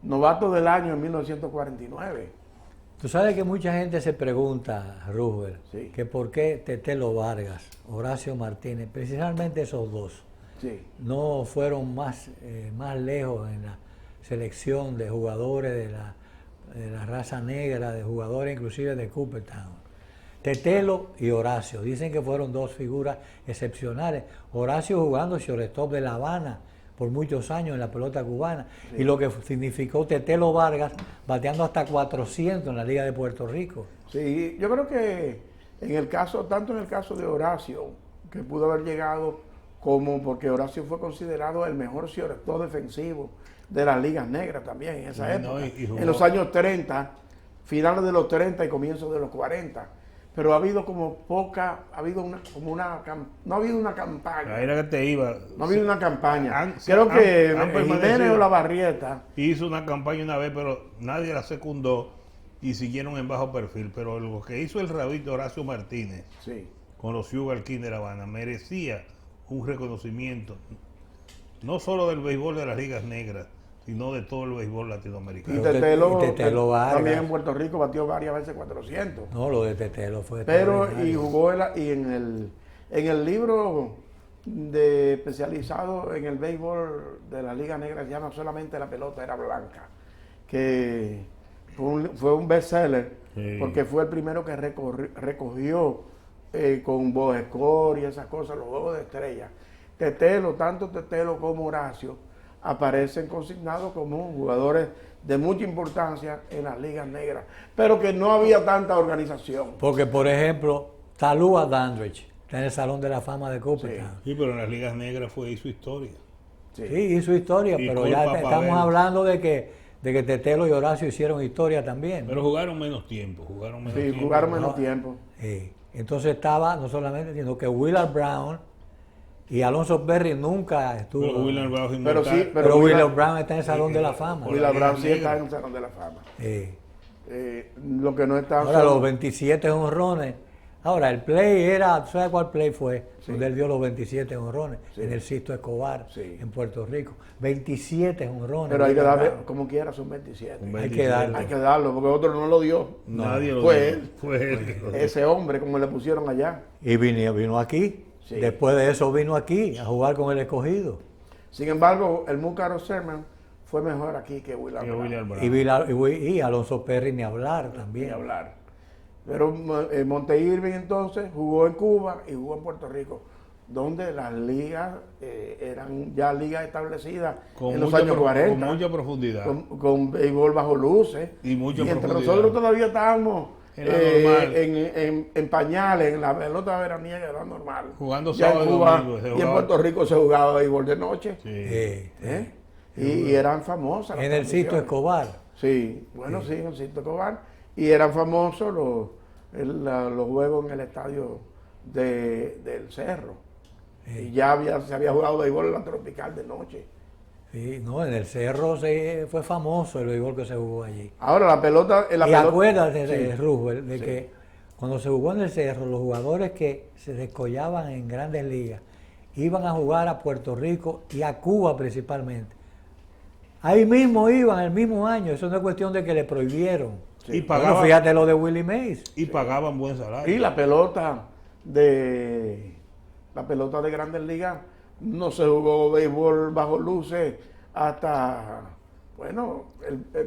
Speaker 1: Novato del Año en 1949.
Speaker 2: Tú sabes que mucha gente se pregunta, Rubén,
Speaker 1: sí,
Speaker 2: que por qué Tetelo Vargas, Horacio Martínez, precisamente esos dos,
Speaker 1: sí,
Speaker 2: no fueron más lejos en la selección de jugadores de la raza negra, de jugadores inclusive de Cooperstown. Tetelo y Horacio, dicen que fueron dos figuras excepcionales. Horacio jugando shortstop de La Habana por muchos años en la pelota cubana, sí, y lo que significó Tetelo Vargas bateando hasta 400 en la Liga de Puerto Rico.
Speaker 1: Sí, yo creo que en el caso, tanto en el caso de Horacio, que pudo haber llegado como porque Horacio fue considerado el mejor shortstop defensivo de las ligas negras también en esa época, en los años 30, finales de los 30 y comienzos de los 40. Pero ha habido como poca, no ha habido una campaña.
Speaker 3: Ahí era que te iba.
Speaker 1: No ha habido una campaña. Creo que Jiménez Olavarrieta
Speaker 3: hizo una campaña una vez, pero nadie la secundó y siguieron en bajo perfil. Pero lo que hizo el rabito Horacio Martínez,
Speaker 1: sí,
Speaker 3: con los Sugar King de La Habana merecía un reconocimiento, no solo del béisbol de las ligas negras, sino de todo el béisbol latinoamericano.
Speaker 1: Y Tetelo
Speaker 2: Vargas
Speaker 1: también en Puerto Rico batió varias veces 400.
Speaker 2: No, lo de Tetelo fue...
Speaker 1: Pero, y jugó en el libro especializado en el béisbol de la Liga Negra, se llama Solamente la pelota era blanca, que fue un bestseller, sí, porque fue el primero que recogió con Bob Score y esas cosas, los juegos de estrellas. Tetelo, tanto Tetelo como Horacio, aparecen consignados como jugadores de mucha importancia en las ligas negras, pero que no había tanta organización.
Speaker 2: Porque, por ejemplo, Talúa Dandridge está en el Salón de la Fama de Cooperstown.
Speaker 3: Sí, pero en las ligas negras hizo historia.
Speaker 2: Sí, hizo historia, y pero ya estamos hablando de que Tetelo y Horacio hicieron historia también.
Speaker 3: Pero jugaron menos tiempo.
Speaker 1: Jugaron menos tiempo.
Speaker 2: Entonces estaba, no solamente, sino que Willard Brown y Alonso Perry nunca estuvo.
Speaker 3: Pero Willard Brown,
Speaker 2: pero Willard Brown está en el Salón de la Fama.
Speaker 1: Willard Brown sí está en el Salón de la Fama. Lo que no está.
Speaker 2: Ahora, los 27 honrones. Ahora, el play era, ¿sabes cuál play fue?
Speaker 1: Sí.
Speaker 2: Donde él dio los 27 honrones, sí, en el Sisto Escobar,
Speaker 1: sí,
Speaker 2: en Puerto Rico. 27 honrones.
Speaker 1: Pero hay que darle, como quiera, son 27.
Speaker 2: Hay que
Speaker 1: darlo, porque otro no lo dio.
Speaker 3: Nadie lo
Speaker 1: dio.
Speaker 3: Fue él.
Speaker 1: Ese hombre, como le pusieron allá.
Speaker 2: Y vino aquí. Sí. Después de eso vino aquí a jugar con el Escogido.
Speaker 1: Sin embargo, el Múcaro Sermon fue mejor aquí que Willard Brown.
Speaker 2: Y Alonso Perry ni hablar también.
Speaker 1: Ni hablar. Pero Monte Irving entonces jugó en Cuba y jugó en Puerto Rico. donde las ligas eran ya ligas establecidas en los años 40.
Speaker 3: Con mucha profundidad.
Speaker 1: Con béisbol bajo luces.
Speaker 3: Y mucha
Speaker 1: entre
Speaker 3: profundidad.
Speaker 1: Nosotros todavía estábamos en pañales, en la pelota veraniega era normal.
Speaker 3: Jugando
Speaker 1: ya
Speaker 3: sábado
Speaker 1: en Cuba,
Speaker 3: domingo,
Speaker 1: y en Puerto Rico se jugaba béisbol de noche.
Speaker 3: Sí.
Speaker 1: Y eran famosas.
Speaker 2: En el Cito Escobar.
Speaker 1: Sí, bueno, sí, en el Cito Escobar. Y eran famosos los juegos en el estadio del Cerro. Y ya se había jugado béisbol en la Tropical de noche.
Speaker 2: Sí, no, en el Cerro fue famoso el béisbol que se jugó allí.
Speaker 1: Ahora la pelota...
Speaker 2: Acuérdate, de Roosevelt, de que cuando se jugó en el Cerro, los jugadores que se descollaban en Grandes Ligas iban a jugar a Puerto Rico y a Cuba principalmente. Ahí mismo iban, el mismo año. Eso no es cuestión de que le prohibieron.
Speaker 3: Sí. Y pagaban,
Speaker 2: bueno, fíjate lo de Willie Mays.
Speaker 3: Y pagaban buen salario.
Speaker 1: Y la pelota de Grandes Ligas no se jugó béisbol bajo luces hasta, bueno,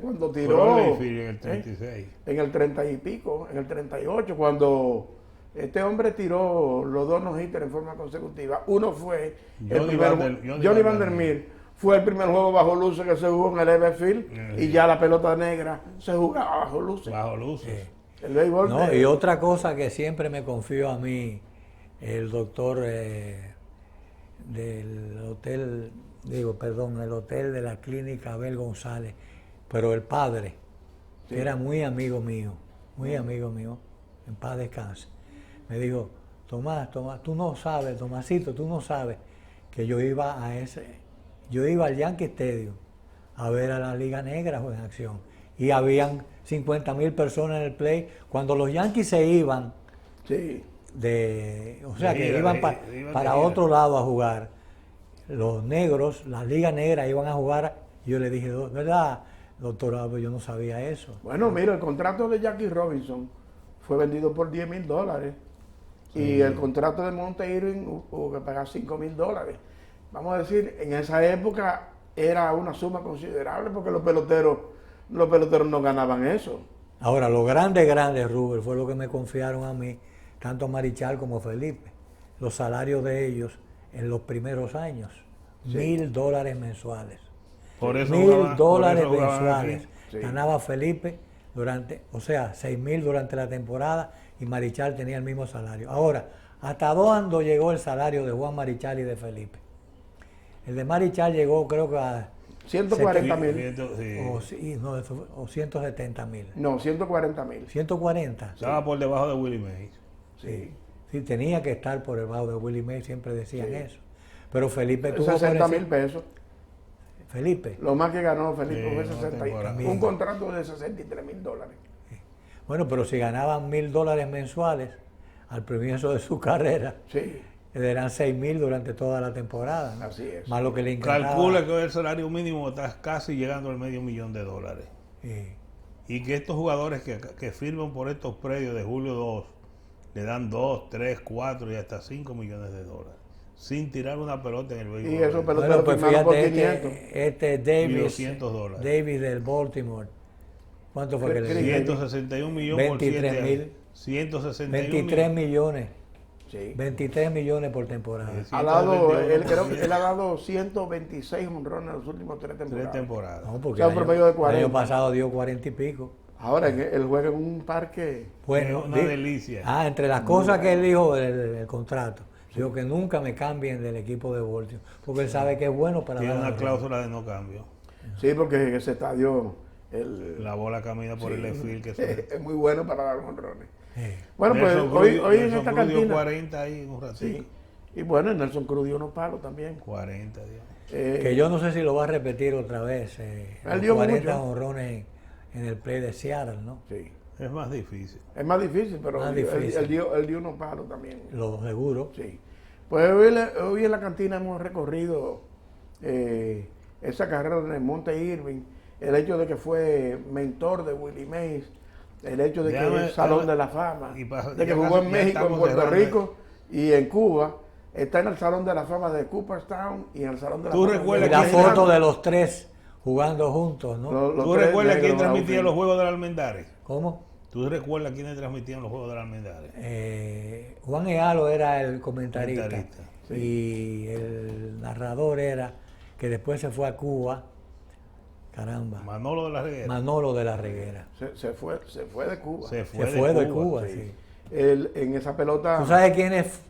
Speaker 1: cuando tiró
Speaker 3: en el 36.
Speaker 1: En el 30 y pico, en el 38, cuando este hombre tiró los dos no-hitters en forma consecutiva. Uno fue Johnny Vandermeer. Fue el primer juego bajo luces que se jugó en el Everfield y ya la pelota negra se jugaba bajo luces.
Speaker 3: Bajo luces.
Speaker 1: El béisbol
Speaker 2: y otra cosa que siempre me confió a mí, el doctor del hotel, el hotel de la clínica Abel González, pero el padre, que era muy amigo mío, en paz descanse, me dijo, Tomás, tú no sabes, Tomasito, tú no sabes que yo iba al Yankee Stadium a ver a la Liga Negra en acción y habían 50,000 personas en el play cuando los Yankees se iban iban para otro lado a jugar. Los negros, la Liga Negra iban a jugar. Yo le dije, ¿verdad, doctor Albo? Yo no sabía eso.
Speaker 1: Bueno, mira, el contrato de Jackie Robinson fue vendido por $10,000 y el contrato de Monte Irving hubo que pagar $5,000. Vamos a decir, en esa época era una suma considerable porque los peloteros no ganaban eso.
Speaker 2: Ahora, los grandes, Rubén, fue lo que me confiaron a mí, tanto Marichal como Felipe. Los salarios de ellos en los primeros años, $1,000 mensuales.
Speaker 3: Por eso
Speaker 2: $1,000 mensuales. Ganaba Felipe $6,000 durante la temporada y Marichal tenía el mismo salario. Ahora, ¿hasta dónde llegó el salario de Juan Marichal y de Felipe? El de Marichal llegó, creo que a
Speaker 1: 140,000.
Speaker 2: O 170,000.
Speaker 1: No, 140,000.
Speaker 2: 140.
Speaker 3: Estaba por debajo de Willie Mays.
Speaker 2: Sí, tenía que estar por debajo de Willie Mays, siempre decían eso. Pero Felipe tuvo
Speaker 1: 60,000 pesos.
Speaker 2: Felipe.
Speaker 1: Lo más que ganó Felipe fue 60,000. Un contrato de $63,000.
Speaker 2: Bueno, pero si ganaban $1,000 mensuales al comienzo de su carrera, eran 6,000 durante toda la temporada, ¿no?
Speaker 1: Así es.
Speaker 2: Más lo que le encantaba.
Speaker 3: Calcula que el salario mínimo está casi llegando al $500,000. Y que estos jugadores que firman por estos predios de julio 2 le dan 2, 3, 4 y hasta $5 millones sin tirar una pelota en el béisbol.
Speaker 1: Y esos peloteros firmaron por 500.
Speaker 2: Este Davis,
Speaker 3: $200.
Speaker 2: Davis del Baltimore. ¿Cuánto fue que le dio?
Speaker 3: 161 millones por
Speaker 2: 23,000. 23 millones.
Speaker 1: Sí.
Speaker 2: 23 millones por temporada.
Speaker 1: Él ha dado 126 honrones en los últimos 3 temporadas.
Speaker 2: No, porque
Speaker 1: un promedio de 40.
Speaker 2: El año pasado dio 40 y pico.
Speaker 1: Ahora, él juega en un parque.
Speaker 2: Bueno,
Speaker 3: una delicia.
Speaker 2: Entre las cosas que él dijo del contrato, dijo que nunca me cambien del equipo de Baltimore, porque él sabe que es bueno para
Speaker 3: tiene una cláusula de no cambio.
Speaker 1: Sí, porque en ese estadio
Speaker 3: la bola camina por el field
Speaker 1: es muy bueno para dar honrones. Bueno, pues hoy en esta cantina
Speaker 3: 40 ahí en un ratito.
Speaker 1: Y bueno, Nelson Cruz dio unos palos también.
Speaker 3: 40 días.
Speaker 2: Que yo no sé si lo va a repetir otra vez.
Speaker 1: Él dio
Speaker 2: 40 honrones en el play de Seattle, ¿no?
Speaker 1: Sí.
Speaker 3: Es más difícil.
Speaker 1: Es más difícil, pero él dio unos palos también.
Speaker 2: Lo seguro.
Speaker 1: Sí. Pues hoy en la cantina hemos recorrido esa carrera de Monte Irving, el hecho de que fue mentor de Willie Mays, el hecho de que es Salón de la Fama, de que jugó en México, en Puerto Rico y en Cuba. Está en el Salón de la Fama de Cooperstown y en el Salón de la Fama
Speaker 2: de la foto de los tres jugando juntos, ¿no?
Speaker 3: ¿Tú recuerdas quién transmitía los Juegos del Almendares?
Speaker 2: ¿Cómo?
Speaker 3: ¿Tú recuerdas quiénes transmitían los Juegos del Almendares?
Speaker 2: Juan Ealo era el comentarista. Sí. Y el narrador era que después se fue a Cuba. Caramba.
Speaker 3: Manolo de la Reguera.
Speaker 2: Manolo de la Reguera.
Speaker 1: Se fue de Cuba.
Speaker 2: Se fue de Cuba, sí.
Speaker 1: En esa pelota...
Speaker 2: ¿Tú sabes quiénes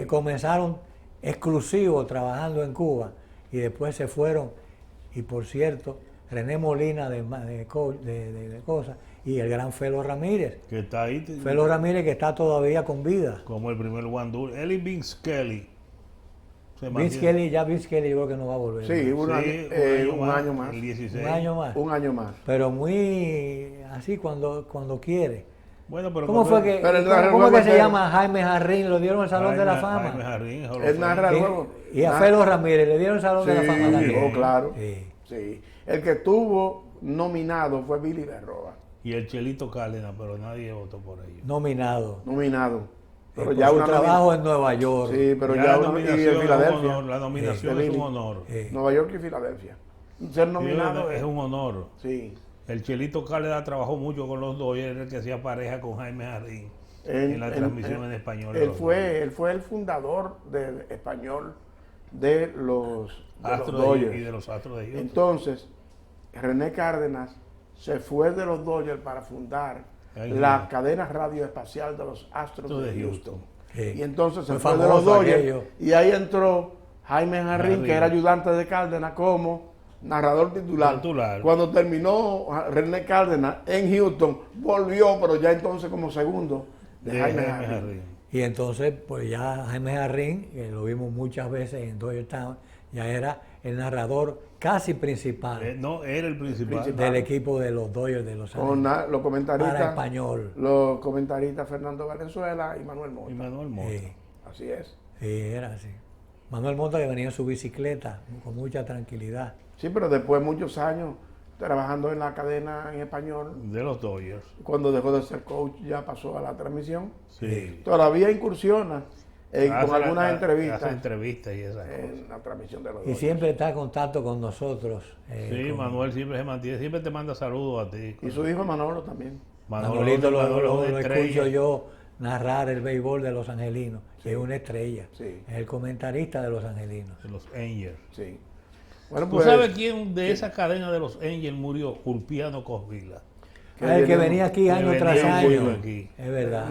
Speaker 2: comenzaron exclusivos trabajando en Cuba y después se fueron? Y por cierto, René Molina de cosas y el gran Felo Ramírez.
Speaker 3: Que está ahí.
Speaker 2: Felo Ramírez que está todavía con vida.
Speaker 3: Como el primer Wandur. Él y Vince Kelly.
Speaker 2: Vince Kelly yo creo que no va a volver.
Speaker 1: Sí, un año más.
Speaker 3: El 16.
Speaker 1: Un año más.
Speaker 2: Pero muy así cuando quiere.
Speaker 3: Bueno, pero
Speaker 2: ¿Cómo fue que, ¿cómo que se llama Jaime Jarrín? Lo dieron el Salón de la Fama.
Speaker 3: Jaime Jarrín,
Speaker 1: él narra el juego.
Speaker 2: Y a Felo Ramírez le dieron el Salón de la Fama también.
Speaker 1: Oh, claro. Sí. El que estuvo nominado fue Billy Berroa.
Speaker 3: Y el Chelito Cárdenas, pero nadie votó por ellos.
Speaker 2: Nominado.
Speaker 1: Pero
Speaker 2: ya un trabajo en Nueva York.
Speaker 1: Sí, pero ya
Speaker 3: la nominación
Speaker 1: y en Filadelfia.
Speaker 3: La nominación es un honor.
Speaker 1: Nueva York y Filadelfia. Ser nominado
Speaker 3: es un honor.
Speaker 1: Sí.
Speaker 3: El Chelito Cárdenas trabajó mucho con los Dodgers, el que hacía pareja con Jaime Jarrín en la transmisión en español.
Speaker 1: Él fue el fundador del español de los Dodgers
Speaker 3: y de los Astros de Houston.
Speaker 1: Entonces, René Cárdenas se fue de los Dodgers para fundar la cadena radioespacial de los Astros de Houston. Y entonces se fue de los Dodgers y ahí entró Jaime Jarrín, que era ayudante de Cárdenas como narrador titular. Cuando terminó René Cárdenas en Houston, volvió, pero ya entonces como segundo de Jaime Jarrín.
Speaker 2: Y entonces, pues ya Jaime Jarrín, que lo vimos muchas veces en Dodger Town, ya era el narrador casi principal.
Speaker 3: No, era el principal.
Speaker 2: Del equipo de los Dodgers de Los Ángeles.
Speaker 1: Con los comentaristas.
Speaker 2: Para español.
Speaker 1: Los comentaristas Fernando Valenzuela y Manuel Mota.
Speaker 2: Sí.
Speaker 1: Así es.
Speaker 2: Sí, era así. Manuel Mota que venía en su bicicleta con mucha tranquilidad.
Speaker 1: Sí, pero después de muchos años trabajando en la cadena en español.
Speaker 3: De los Dodgers.
Speaker 1: Cuando dejó de ser coach ya pasó a la transmisión.
Speaker 3: Sí.
Speaker 1: Todavía incursiona con algunas entrevistas.
Speaker 3: Hace entrevistas y esas cosas.
Speaker 1: En la transmisión de los
Speaker 2: Y siempre está en contacto con nosotros.
Speaker 3: Sí, Manuel siempre se mantiene, siempre te manda saludos a ti.
Speaker 1: Y su hijo Manolo también.
Speaker 2: Manolito lo escucho yo narrar el béisbol de los angelinos. Sí. Es una estrella.
Speaker 1: Sí.
Speaker 2: Es el comentarista de los angelinos.
Speaker 3: De los Angels.
Speaker 1: Sí.
Speaker 3: Bueno, pues, ¿tú sabes quién de esa cadena de los Angels murió? Ulpiano Cosvila.
Speaker 2: El que venía aquí año tras año. Es verdad.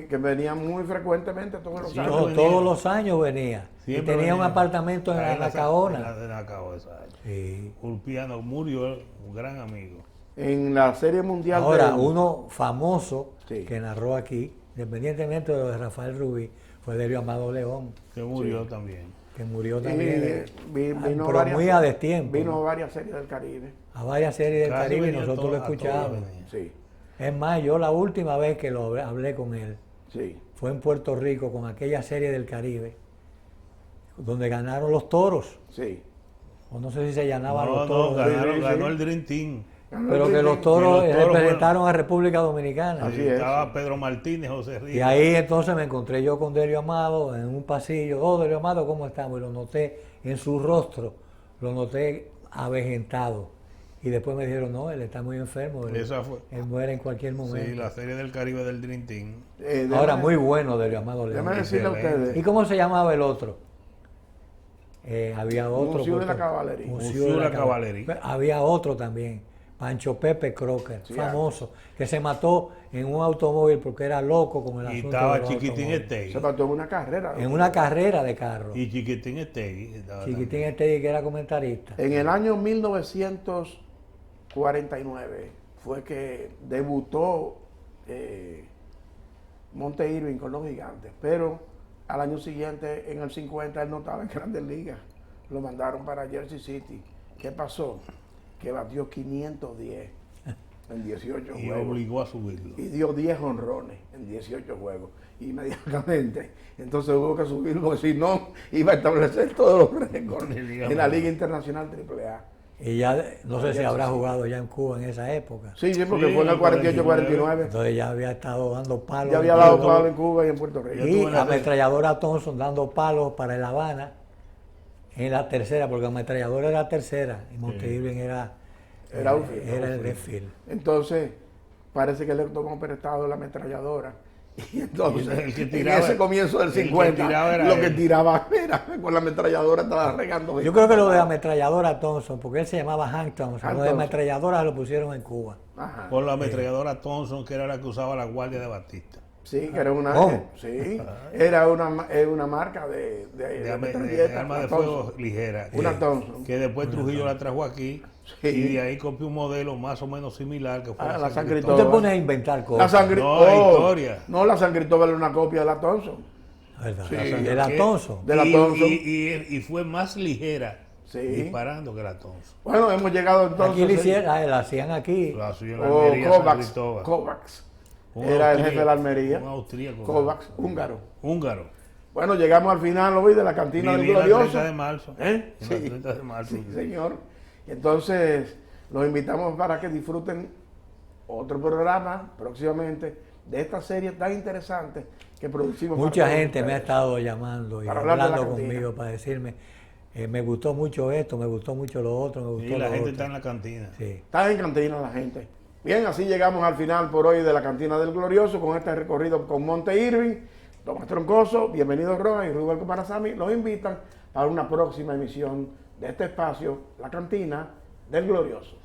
Speaker 1: Que venía muy frecuentemente todos los años.
Speaker 2: No, todos los años venía. Y tenía un apartamento en Anacaona.
Speaker 3: En Anacaona, exacto. Sí. Ulpiano murió, un gran amigo.
Speaker 1: En la Serie Mundial.
Speaker 2: Ahora, uno famoso que narró aquí, independientemente de lo de Rafael Rubí, fue Delio Amado León.
Speaker 3: Que murió también.
Speaker 2: Que murió también.
Speaker 1: Vino
Speaker 2: pero muy a destiempo.
Speaker 1: Vino a varias series del Caribe.
Speaker 2: A varias series del Caribe y nosotros lo escuchábamos.
Speaker 1: Sí.
Speaker 2: Es más, yo la última vez que lo hablé con él fue en Puerto Rico con aquella serie del Caribe, donde ganaron los Toros.
Speaker 1: Sí.
Speaker 2: O no sé si se llamaban los Toros.
Speaker 3: Ganó el Dream Team.
Speaker 2: Pero que los Toros representaron a República Dominicana.
Speaker 3: Así estaba Pedro Martínez, José Ríos.
Speaker 2: Y ahí entonces me encontré yo con Delio Amado en un pasillo. Oh, Delio Amado, ¿cómo estamos? Y lo noté en su rostro, lo noté avejentado. Y después me dijeron, no, él está muy enfermo, él muere en cualquier momento.
Speaker 3: Sí, la serie del Caribe del Dream Team.
Speaker 2: Ahora, muy bueno Delio Amado León.
Speaker 1: Déjame decirle a ustedes.
Speaker 2: ¿Y cómo se llamaba el otro? Había otro.
Speaker 1: Museo de la Caballería.
Speaker 3: Museo de la Caballería.
Speaker 2: Había otro también, Pancho Pepe Crocker, famoso, que se mató en un automóvil porque era loco con el asunto.
Speaker 3: Y estaba Chiquitín Estegui.
Speaker 1: Se mató en una carrera.
Speaker 2: En una carrera de carro.
Speaker 3: Y Chiquitín Estegui.
Speaker 2: Chiquitín Estegui, que era comentarista.
Speaker 1: En el año 1949 fue que debutó Monte Irving con los Gigantes, pero al año siguiente, en el 50, él no estaba en Grandes Ligas. Lo mandaron para Jersey City. ¿Qué pasó? Que batió 510 en 18 juegos.
Speaker 3: Y obligó a subirlo.
Speaker 1: Y dio 10 honrones en 18 juegos. Inmediatamente. Entonces hubo que subirlo, porque si no, iba a establecer todos los récords en la Liga Internacional AAA.
Speaker 2: Y ya, no sé si habrá jugado ya en Cuba en esa época.
Speaker 1: Sí, porque fue en el 48-49.
Speaker 2: Entonces ya había estado dando palos.
Speaker 1: Ya había dado palos en Cuba y en Puerto Rico.
Speaker 2: Y ametralladora Thompson dando palos para el Habana en la tercera, porque ametralladora era la tercera y Monte Irving era el left field.
Speaker 1: Entonces, parece que le tomó prestado la ametralladora Y entonces, en ese comienzo del 50, lo que tiraba era con la ametralladora, estaba regando.
Speaker 2: Yo creo que lo de ametralladora Thompson, porque él se llamaba Hank Thompson, lo de ametralladora lo pusieron en Cuba.
Speaker 3: Ajá. Por la ametralladadora Thompson, que era la que usaba la Guardia de Batista.
Speaker 1: Sí, que era era una marca de
Speaker 3: arma de fuego ligera.
Speaker 1: Una Thompson.
Speaker 3: Que después Trujillo la trajo aquí. Sí. Y de ahí copió un modelo más o menos similar que fue
Speaker 1: la San Cristóbal.
Speaker 2: ¿Tú te pones a inventar cosas?
Speaker 3: Historia.
Speaker 1: No, la San Cristóbal es una copia de la Thompson.
Speaker 2: ¿Verdad? Sí, de la Thompson.
Speaker 1: De la Thompson.
Speaker 3: Y fue más ligera disparando que la Thompson.
Speaker 1: Bueno, hemos llegado entonces.
Speaker 2: Aquí la hacían aquí.
Speaker 3: La hacían en la Almería, San Cristóbal.
Speaker 1: Kovacs. Era el jefe de la Almería.
Speaker 3: Un austríaco.
Speaker 1: Kovacs, húngaro.
Speaker 3: Bueno,
Speaker 1: llegamos al final hoy de la cantina del Glorioso.
Speaker 3: El 30 de marzo.
Speaker 1: El 30 de marzo. Sí, señor. Entonces, los invitamos para que disfruten otro programa próximamente de esta serie tan interesante que producimos.
Speaker 2: Mucha gente me ha estado llamando y hablando conmigo para decirme, me gustó mucho esto, me gustó mucho lo otro, me gustó
Speaker 3: y la gente
Speaker 2: otro.
Speaker 3: está en la cantina.
Speaker 2: Sí.
Speaker 1: Está en cantina la gente. Bien, así llegamos al final por hoy de la cantina del Glorioso con este recorrido con Monte Irving, Tomás Troncoso, bienvenidos Roa y Rubén Comarazami. Los invitan para una próxima emisión de este espacio, la cantina del Glorioso.